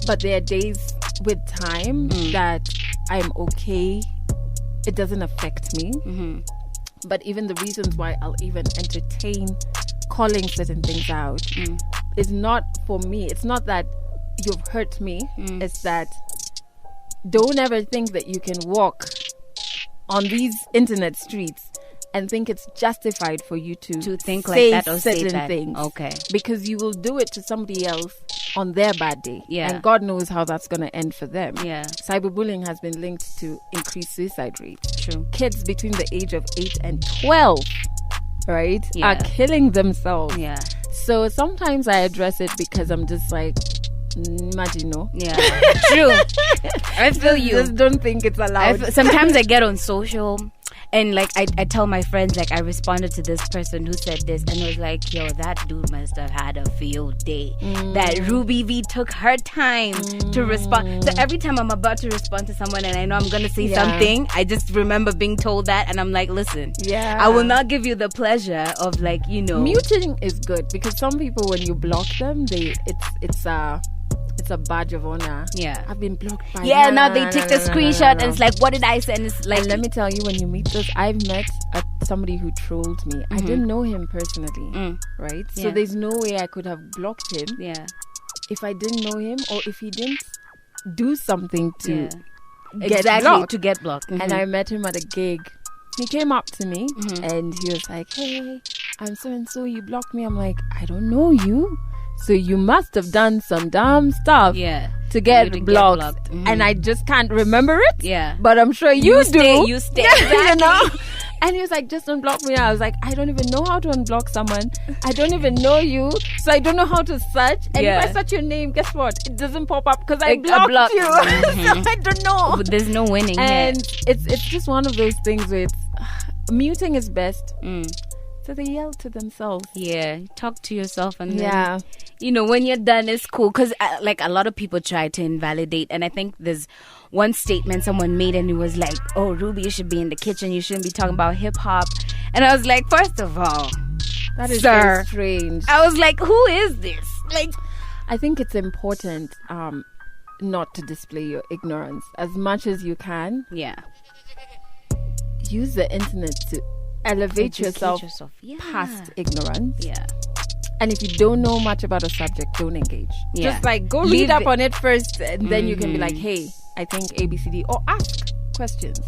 But there are days with time that I'm okay. It doesn't affect me. But even the reasons why I'll even entertain calling certain things out is not for me. It's not that you've hurt me. It's that don't ever think that you can walk on these internet streets and think it's justified for you to think say like that or say certain that. things. Okay. Because you will do it to somebody else on their bad day. Yeah. And God knows how that's going to end for them. Yeah. Cyberbullying has been linked to increased suicide rates. True. Kids between the age of 8 and 12, right, are killing themselves. Yeah. So sometimes I address it because I'm just like, imagine, no? Yeah. True. I feel you. Just don't think it's allowed. Sometimes I get on social And like I tell my friends, like I responded to this person who said this, and it was like, yo, that dude must have had a field day. That Ruby V took her time to respond. So every time I'm about to respond to someone and I know I'm gonna say something, I just remember being told that, and I'm like, listen, I will not give you the pleasure of like, you know, muting is good, because some people, when you block them, it's a badge of honor. Yeah, I've been blocked by. Now they take the screenshot and it's like, what did I say? And it's like, and let me tell you, when you meet those, I've met somebody who trolled me. I didn't know him personally, right? So there's no way I could have blocked him. Yeah, if I didn't know him, or if he didn't do something to get blocked. And I met him at a gig. He came up to me and he was like, hey, I'm so and so, you blocked me. I'm like, I don't know you, so you must have done some dumb stuff to get blocked. And I just can't remember it, but I'm sure you do. You stay exactly. You know? And he was like, just unblock me. I was like, I don't even know how to unblock someone. I don't even know you, so I don't know how to search. And if I search your name, guess what? It doesn't pop up because I blocked you. So I don't know. But there's no winning. And it's just one of those things where it's, muting is best. So they yell to themselves. Yeah, talk to yourself, and then, you know, when you're done, it's cool. Because like a lot of people try to invalidate, and I think there's one statement someone made, and it was like, "Oh, Ruby, you should be in the kitchen. You shouldn't be talking about hip hop." And I was like, first of all, that is sir, so strange. I was like, who is this? Like, I think it's important not to display your ignorance as much as you can. Yeah, use the internet to elevate yourself past ignorance. Yeah. And if you don't know much about a subject, don't engage. Just like go read up on it first, and then you can be like, hey, I think ABCD, or ask questions.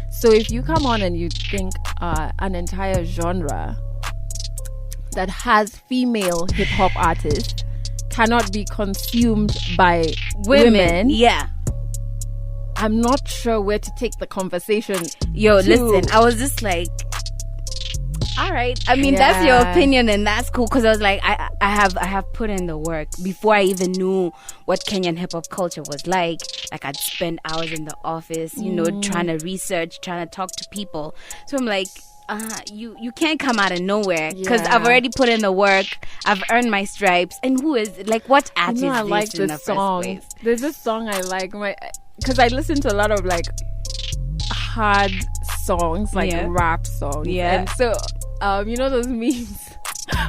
So if you come on and you think an entire genre that has female hip hop artists cannot be consumed by women, I'm not sure where to take the conversation. Listen, I was just like, all right. I mean, that's your opinion, and that's cool, because I was like, I have put in the work before I even knew what Kenyan hip hop culture was like. Like, I'd spend hours in the office, you know, trying to research, trying to talk to people. So I'm like, you can't come out of nowhere, because I've already put in the work. I've earned my stripes. And who is like, what artist? I like this song. There's this song I like, because I listen to a lot of like hard songs, like rap songs. And so you know those memes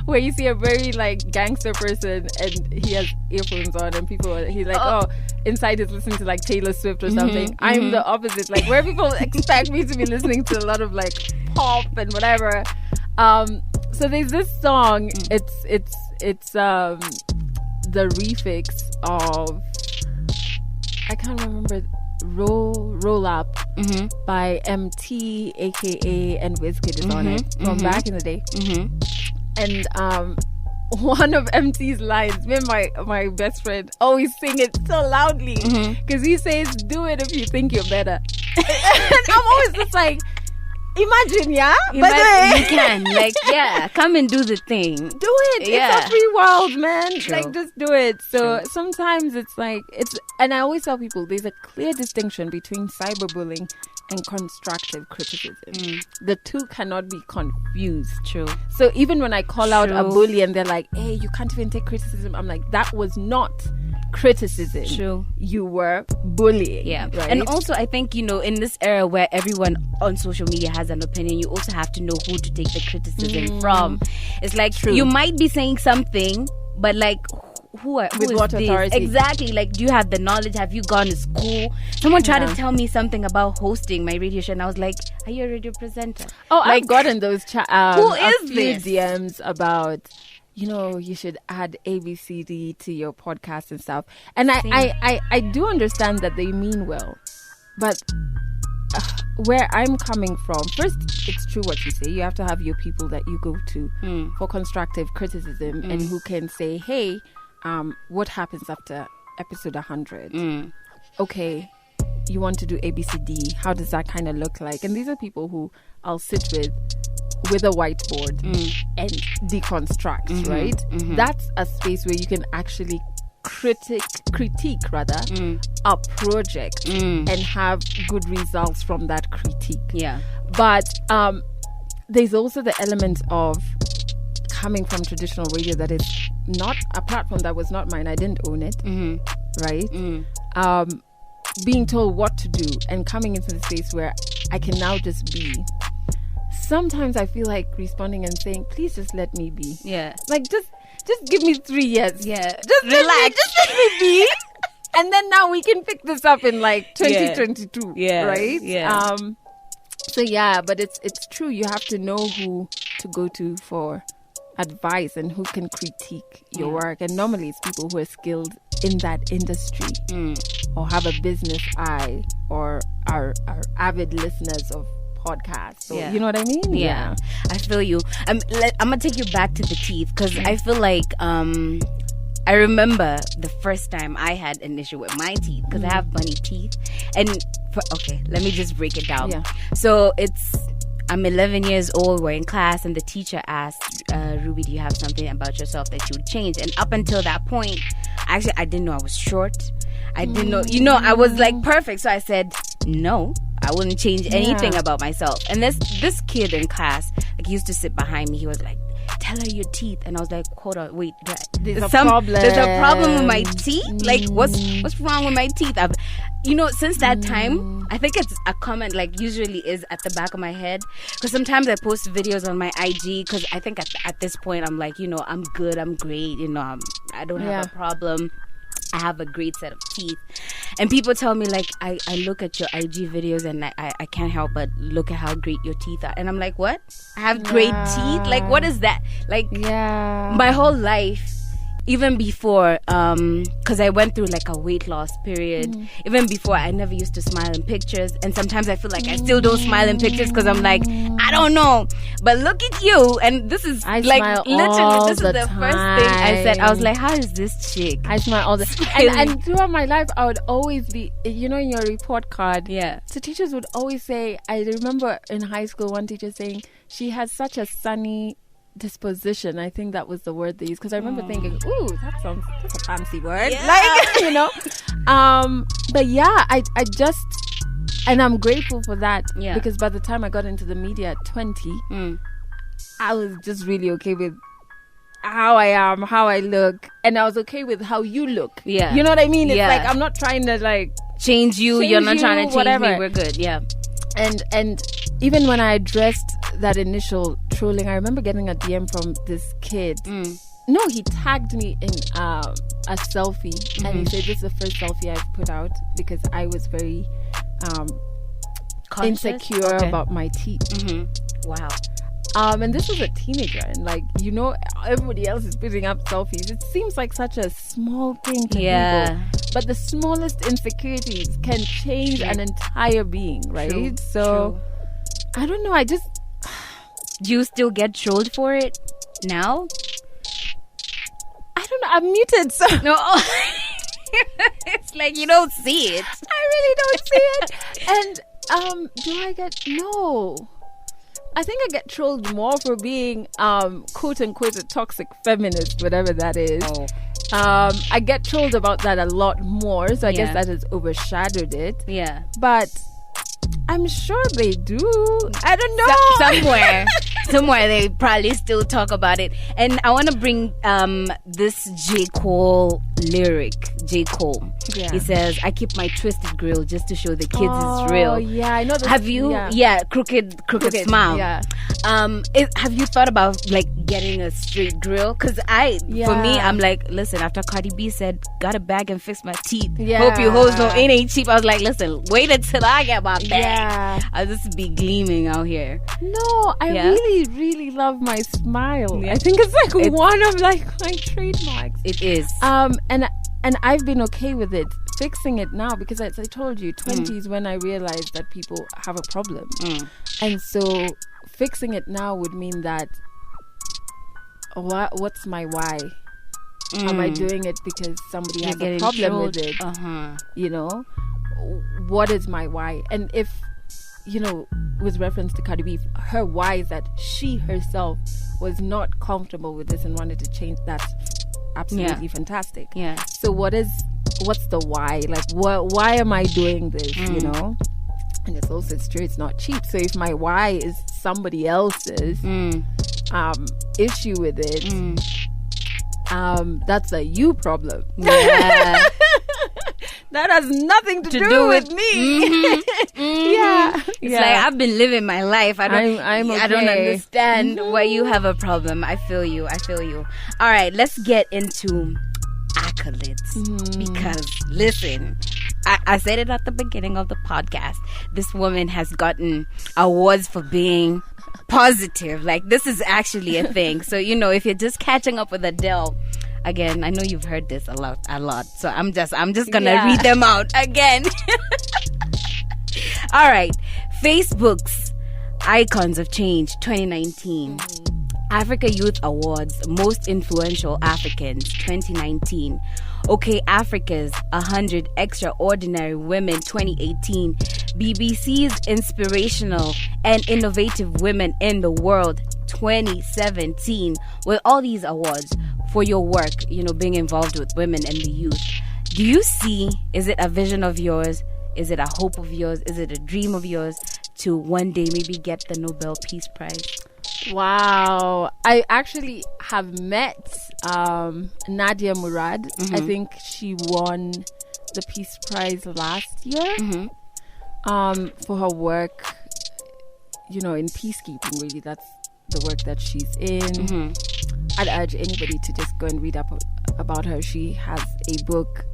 where you see a very like gangster person and he has earphones on, and he's like, inside he's listening to like Taylor Swift or something. I'm the opposite, like where people expect me to be listening to a lot of like pop and whatever. So there's this song, it's the refix of, I can't remember, Roll Up by MT, aka and Wizkid is on it from back in the day. And one of MT's lines, me and my best friend always sing it so loudly, because he says, "Do it if you think you're better." And I'm always just like, imagine, you can, like, come and do the thing. Do it. It's a free world, man. True. Like, just do it. So sometimes it's like, and I always tell people, there's a clear distinction between cyberbullying and constructive criticism. The two cannot be confused. True. So even when I call out a bully and they're like, hey, you can't even take criticism, I'm like, that was not criticism. True. You were bullying. Yeah. Right? And also, I think, you know, in this era where everyone on social media has an opinion, you also have to know who to take the criticism from. It's like, you might be saying something, but like, who is what this? Authority? Exactly. Like, do you have the knowledge? Have you gone to school? Someone tried to tell me something about hosting my radio show, and I was like, are you a radio presenter? Oh, like, I've gotten those who is this? DMs about, you know, you should add ABCD to your podcast and stuff. And I do understand that they mean well. But where I'm coming from, first, it's true what you say. You have to have your people that you go to for constructive criticism and who can say, hey, what happens after episode 100? Okay, you want to do ABCD. How does that kind of look like? And these are people who I'll sit with a whiteboard and deconstruct, right? That's a space where you can actually critique a project and have good results from that critique. But there's also the element of coming from traditional radio that is not a platform that was not mine. I didn't own it, right? Being told what to do and coming into the space where I can now just be. Sometimes I feel like responding and saying, please just let me be. Yeah. Like, just give me 3 years. Yeah. Just relax. Just let me be. And then now we can pick this up in like 2022. Yeah. Right? Yeah. So yeah, but it's true. You have to know who to go to for advice and who can critique your work. And normally it's people who are skilled in that industry or have a business eye or are avid listeners of podcasts. So, you know what I mean? Yeah. I feel you. I'm gonna take you back to the teeth because I feel like I remember the first time I had an issue with my teeth because I have bunny teeth. And okay, let me just break it down. Yeah. So I'm 11 years old, we're in class, and the teacher asked, Ruby, do you have something about yourself that you would change? And up until that point, actually, I didn't know I was short. I didn't know, I was like perfect. So I said, no, I wouldn't change anything about myself. And this kid in class, like, he used to sit behind me. He was like, tell her your teeth. And I was like, hold on, wait, there's a problem with my teeth? Like, what's wrong with my teeth? Since that time, I think it's a comment, like, usually is at the back of my head. Because sometimes I post videos on my IG because I think at this point I'm like, I'm good, I'm great, I don't have a problem. I have a great set of teeth. And people tell me, like, I look at your IG videos and I can't help but look at how great your teeth are. And I'm like, what? I have great teeth? Like, what is that? Like, my whole life, even before, because I went through like a weight loss period. Even before, I never used to smile in pictures. And sometimes I feel like I still don't smile in pictures because I'm like, I don't know. But look at you. And this is I like, smile literally, all this is the first thing I said. I was like, how is this chick? I smile all the time. And throughout my life, I would always be, in your report card. Yeah. So teachers would always say, I remember in high school, one teacher saying, she has such a sunny disposition. I think that was the word they used, because I remember thinking, ooh, that's a fancy word. But yeah, I just, and I'm grateful for that, because by the time I got into the media at 20, I was just really okay with how I am, how I look, and I was okay with how you look. Yeah, you know what I mean? It's like, I'm not trying to like change you. You're not trying to change me. We're good. Yeah. And even when I addressed that initial trolling, I remember getting a DM from this kid. No, he tagged me in a selfie, and he said, this is the first selfie I've put out because I was very insecure about my teeth. Wow. And this was a teenager, and like, everybody else is putting up selfies. It seems like such a small thing to people, but the smallest insecurities can change an entire being, right? So I don't know, do you still get trolled for it now? I don't know, I'm muted, so no. It's like you don't see it. I really don't see it. And do I get no? I think I get trolled more for being quote unquote a toxic feminist, whatever that is. I get trolled about that a lot more, so I guess that has overshadowed it. Yeah. But I'm sure they do. I don't know. Somewhere they probably still talk about it. And I want to bring this J. Cole lyric. J. Cole. Yeah. He says, I keep my twisted grill just to show the kids it's real. Oh, yeah, I know that. Have you? Yeah, crooked smile. Yeah. Have you thought about like getting a straight grill? Because for me, I'm like, listen, after Cardi B said, got a bag and fix my teeth. Yeah. Hope you hoes know it ain't cheap. I was like, listen, wait until I get my bag. Yeah. I'll just be gleaming out here. No, I really, really love my smile. Yeah. I think it's like one of like my trademarks. It is. And I've been okay with it. Fixing it now, because as I told you, 20s when I realized that people have a problem. And so fixing it now would mean that what's my why? Am I doing it because somebody has a problem with it? What is my why? And if, with reference to Cardi B, her why is that she herself was not comfortable with this and wanted to change. That's absolutely fantastic. Yeah. So what's the why? Like, why am I doing this? And it's true, it's not cheap. So if my why is somebody else's issue with it, that's a you problem. Yeah. That has nothing to do with me. Yeah. It's like I've been living my life. I don't understand why you have a problem. I feel you. All right, let's get into accolades. Because listen, I said it at the beginning of the podcast. This woman has gotten awards for being positive. Like, this is actually a thing. So, if you're just catching up with Adele, again, I know you've heard this a lot. So I'm just gonna read them out again. All right. Facebook's Icons of Change 2019. Africa Youth Awards, Most Influential Africans 2019. OK Africa's 100 Extraordinary Women 2018. BBC's Inspirational and Innovative Women in the World 2017. With all these awards for your work, being involved with women and the youth, do you see, is it a vision of yours? Is it a hope of yours? Is it a dream of yours to one day maybe get the Nobel Peace Prize? Wow. I actually have met Nadia Murad. I think she won the Peace Prize last year for her work, in peacekeeping, really. That's the work that she's in. I'd urge anybody to just go and read up about her. She has a book,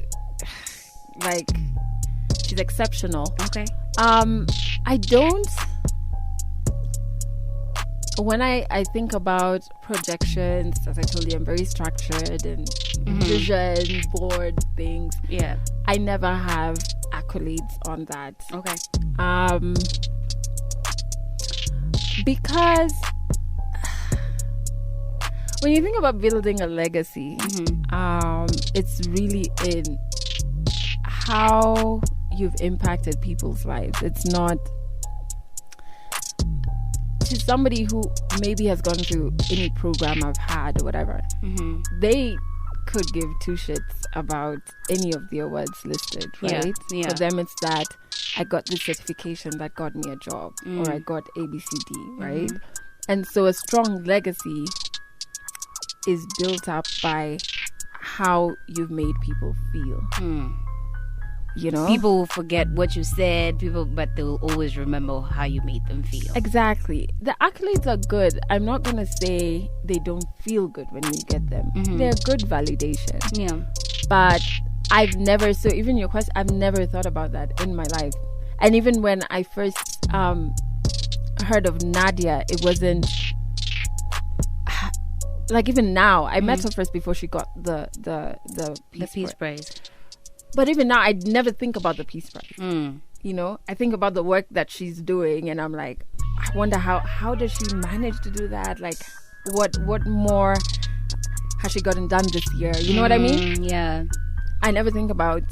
she's exceptional. Okay. When I think about projections, as I told you, I'm very structured and vision, board things. Yeah. I never have accolades on that. Okay. Because when you think about building a legacy, it's really in how you've impacted people's lives. It's not to somebody who maybe has gone through any program I've had or whatever. They could give two shits about any of the awards listed, right? Yeah. For them, it's that I got this certification that got me a job, or I got ABCD, right? And so a strong legacy is built up by how you've made people feel. People will forget what you said, but they'll always remember how you made them feel. Exactly. The accolades are good. I'm not gonna say they don't feel good when you get them. They're good validation. Yeah. But I've never thought about that in my life. And even when I first heard of Nadia, it wasn't even now. I met her first before she got the Peace Prize. But even now, I'd never think about the Peace Prize. I think about the work that she's doing, and I'm like, I wonder how does she manage to do that? Like, what more has she gotten done this year? You know what I mean? Yeah. I never think about,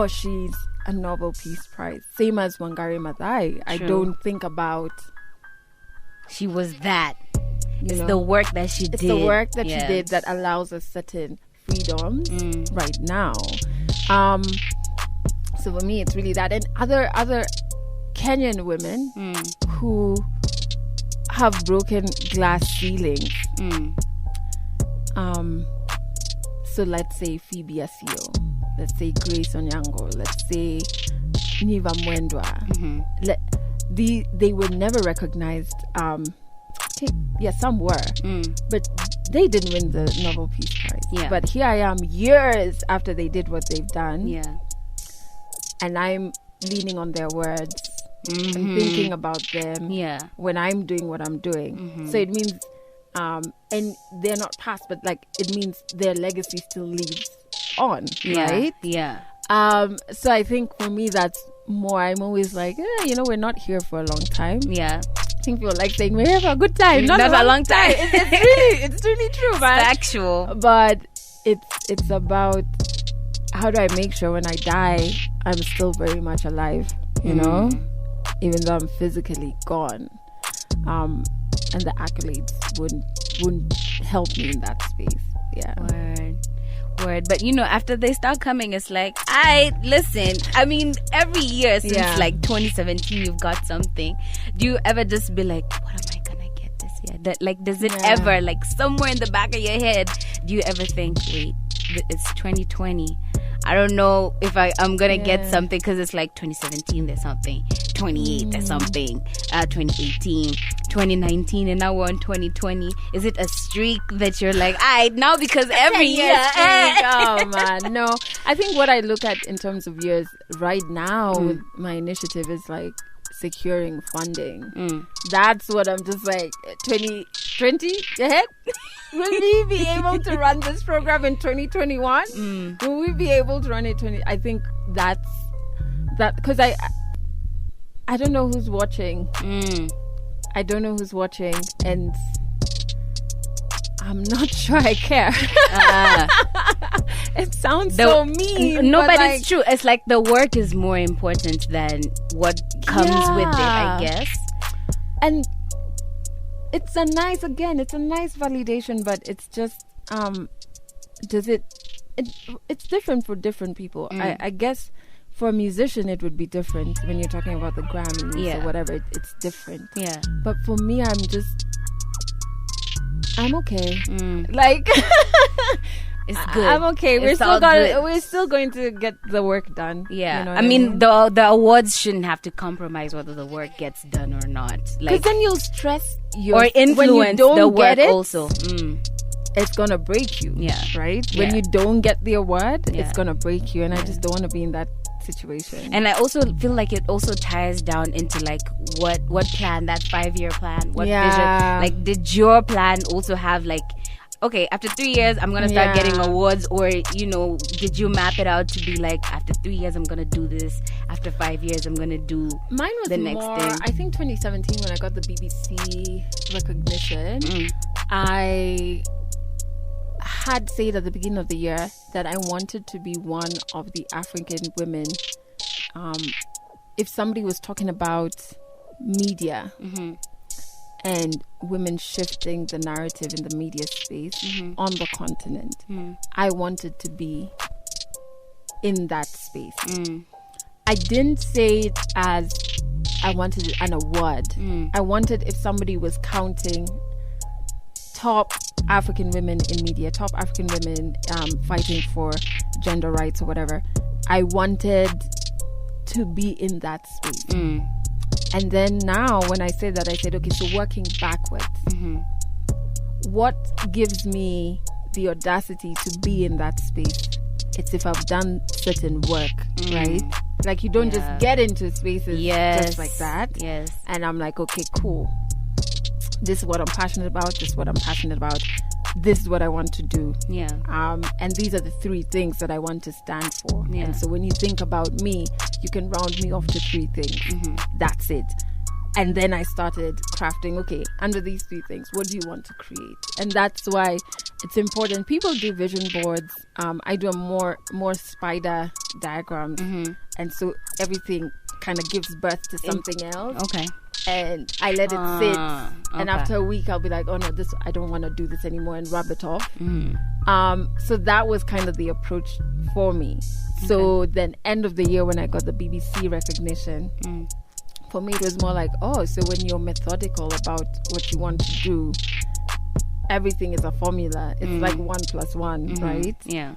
she's a Nobel Peace Prize. Same as Wangari Maathai. I don't think about, she was that. It's the work that she did. It's the work that she did that allows us certain freedoms right now. So for me, it's really that. And other Kenyan women who have broken glass ceilings. So let's say Phoebe Asio, let's say Grace Onyango, let's say Niva Mwendwa. They were never recognized. Some were, but they didn't win the Nobel Peace Prize. Yeah. But here I am years after they did what they've done. Yeah. And I'm leaning on their words and thinking about them when I'm doing what I'm doing. So it means, and they're not past, but it means their legacy still lives on, right? Yeah. So I think for me, that's more, I'm always like, we're not here for a long time. Yeah. I think people like saying, we have a good time, not a long time. It's really true, man. Factual. But it's about, how do I make sure when I die, I'm still very much alive, even though I'm physically gone. And the accolades wouldn't help me in that space. Yeah. Word. But after they start coming, it's like, listen, I mean, every year since like 2017, you've got something. Do you ever just be like, what am I gonna get this year? That, like, does it ever, like, somewhere in the back of your head, do you ever think, wait, it's 2020, I don't know if I'm gonna get something, because it's like 2017 there's something, 28 there's something, 2018, 2019, and now we're on 2020. Is it a streak that you're like, now because every year oh man, no. I think what I look at in terms of years right now with my initiative is like securing funding. That's what I'm just like, 2020 ahead. Will we be able to run this program in 2021? Will we be able to run it 20? I think that's that, because I don't know who's watching. I don't know who's watching, and I'm not sure I care. It sounds so mean. No, but it's true. It's like the work is more important than what comes with it, I guess. And it's a nice validation, but it's just it's different for different people. I guess for a musician it would be different when you're talking about the Grammys or whatever. It's different. Yeah. But for me, I'm okay. Like it's good. I'm okay. We're still going to get the work done. Yeah. You know I mean, the awards shouldn't have to compromise whether the work gets done or not. Because then you'll stress or influence the work also. It's gonna break you. Yeah. Right? Yeah. When you don't get the award, it's gonna break you, and I just don't want to be in that situation. And I also feel like it also ties down into like what plan, that 5-year plan, what vision. Like, did your plan also have like, okay, after 3 years I'm gonna start getting awards, or did you map it out to be like, after 3 years I'm gonna do this, after 5 years I'm gonna do mine was the next more, thing? I think 2017 when I got the BBC recognition, I had said at the beginning of the year that I wanted to be one of the African women. If somebody was talking about media and women shifting the narrative in the media space on the continent, I wanted to be in that space. I didn't say it as I wanted an award. I wanted, if somebody was counting top African women in media, top African women fighting for gender rights or whatever, I wanted to be in that space. And then now when I say that, I said, okay, so working backwards, what gives me the audacity to be in that space? It's if I've done certain work, right? Like, you don't just get into spaces just like that. Yes. And I'm like, okay, cool. This is what I'm passionate about. This is what I'm passionate about. This is what I want to do. Yeah. And these are the 3 things that I want to stand for. Yeah. And so when you think about me, you can round me off to 3 things. That's it. And then I started crafting, okay, under these 3 things, what do you want to create? And that's why it's important. People do vision boards. I do a more spider diagrams. And so everything kind of gives birth to something else. Okay. And I let it sit. And after a week, I'll be like, oh no, I don't want to do this anymore, and rub it off. So that was kind of the approach for me. So then end of the year when I got the BBC recognition, for me it was more like, oh, so when you're methodical about what you want to do, everything is a formula. It's like 1 + 1, right? Yeah.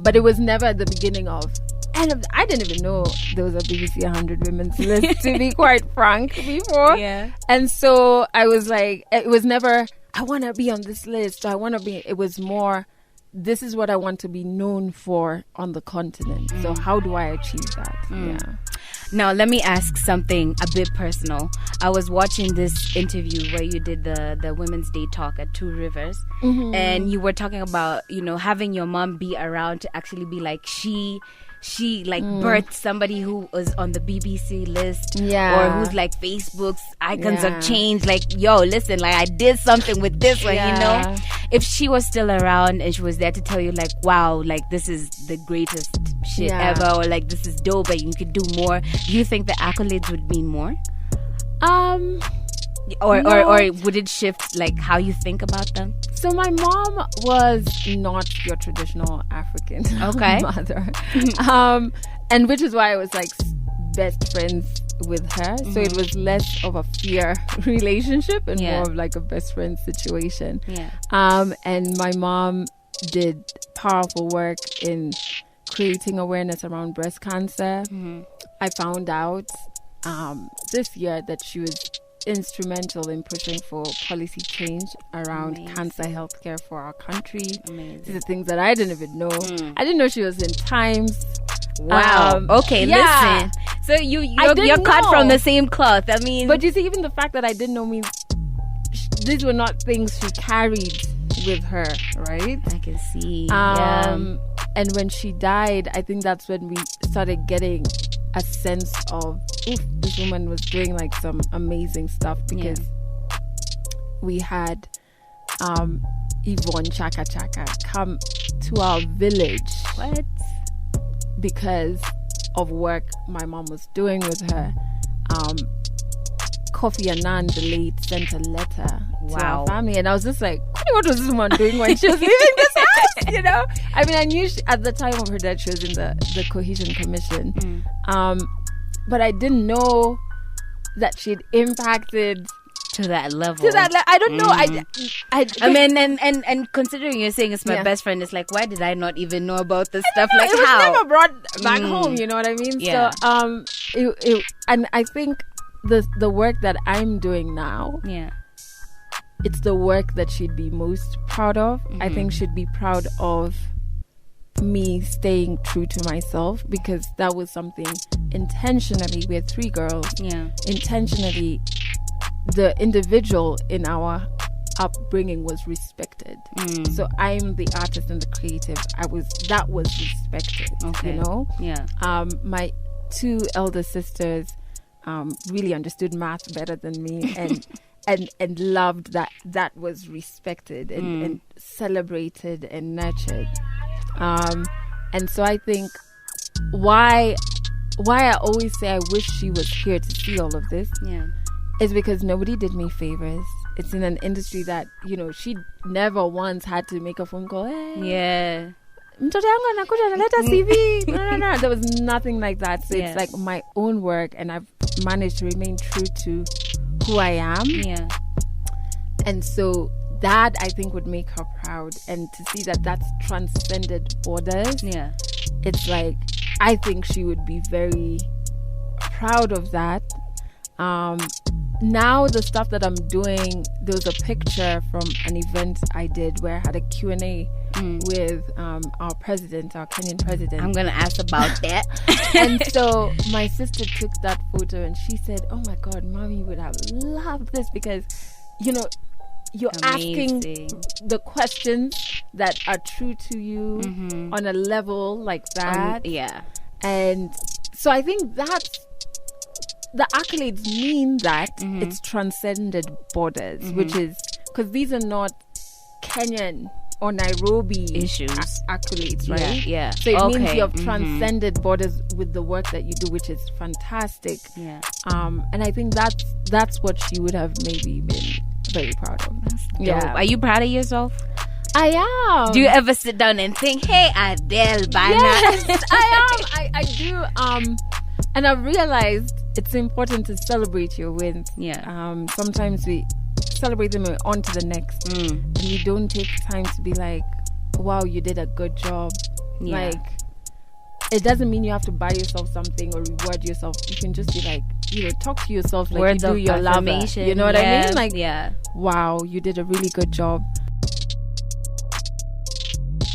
But it was never at the beginning of, and I didn't even know there was a BBC 100 Women's List, to be quite frank, before. Yeah. And so I was like, it was never, I want to be on this list. It was more, this is what I want to be known for on the continent. So how do I achieve that? Yeah. Now, let me ask something a bit personal. I was watching this interview where you did the Women's Day talk at Two Rivers, and you were talking about, having your mom be around to actually be like, she birthed somebody who was on the BBC list, or who's like Facebook's icons of change. Like, yo, listen, like, I did something with this one, If she was still around and she was there to tell you, like, wow, like, this is the greatest shit ever, or like, this is dope, and you could do more, do you think the accolades would mean more? Or No. or would it shift like how you think about them? So my mom was not your traditional African Okay. mother, and which is why I was like best friends with her. So it was less of a fear relationship and Yeah. more of like a best friend situation. Yeah. And my mom did powerful work in creating awareness around breast cancer. I found out this year that she was instrumental in pushing for policy change around cancer healthcare for our country. These are things that I didn't even know. I didn't know she was in Times. Wow. Okay, yeah. listen. So I didn't you're cut know. from the same cloth. I mean, But you see, even the fact that I didn't know means these were not things she carried with her, right? I can see. Yeah. And when she died, I think that's when we started getting a sense of, oof, this woman was doing like some amazing stuff, because we had Yvonne Chaka Chaka come to our village. What? Because of work my mom was doing with her. Kofi Annan, the late, sent a letter to our family, and I was just like, what was this woman doing when she was leaving this house? You know, I mean, I knew at the time of her death she was in the Cohesion Commission, but I didn't know that she'd impacted To that level. I don't know. I mean, and considering you're saying it's my best friend, it's like, why did I not even know about this stuff? Like, it was how? never brought back home. You know what I mean? Yeah. So, and I think the work that I'm doing now, it's the work that she'd be most proud of. I think she'd be proud of me staying true to myself, because that was something intentionally. We had 3 girls. Intentionally, the individual in our upbringing was respected. So I'm the artist and the creative. That was respected. Okay. You know. Yeah. My 2 elder sisters really understood math better than me, and loved that was respected and celebrated and nurtured. And so I think why I always say I wish she was here to see all of this is because nobody did me favors. It's in an industry that, you know, she never once had to make a phone call. Hey, mtoto yangu anakuja analeta CV. No. There was nothing like that. So it's like my own work, and I've managed to remain true to who I am. And so that, I think, would make her proud. And to see that that's transcended borders. It's like, I think she would be very proud of that. Now the stuff that I'm doing, there was a picture from an event I did where I had a Q&A with our president, our Kenyan president. I'm going to ask about that. And so my sister took that photo and she said, oh my God, Mommy would have loved this, because, you know, you're asking the questions that are true to you on a level like that. And so I think that's, the accolades mean that it's transcended borders, which is, because these are not Kenyan or Nairobi issues, accolades, right? So it means you have transcended borders with the work that you do, which is fantastic. And I think that's what she would have maybe been very proud of. Are you proud of yourself? I am. Do you ever sit down and think, hey, Adelle, yes, I am. I do. And I've realized it's important to celebrate your wins. Sometimes we celebrate them and on to the next. And you don't take time to be like, wow, you did a good job. Like, it doesn't mean you have to buy yourself something or reward yourself. You can just be like, you know, talk to yourself like words you do of your lover. You know what I mean? Like, wow, you did a really good job.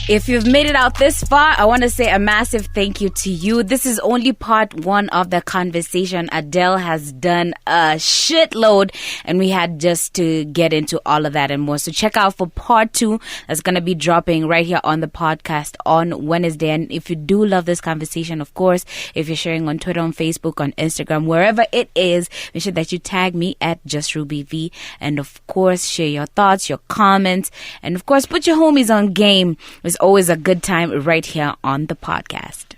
If you've made it out this far, I want to say a massive thank you to you. This is only part 1 of the conversation. Adelle has done a shitload, and we had just to get into all of that and more. So check out for part 2. That's going to be dropping right here on the podcast on Wednesday. And if you do love this conversation, of course, if you're sharing on Twitter, on Facebook, on Instagram, wherever it is, make sure that you tag me at JustRubyV. And of course, share your thoughts, your comments, and of course, put your homies on game. It's always a good time right here on the podcast.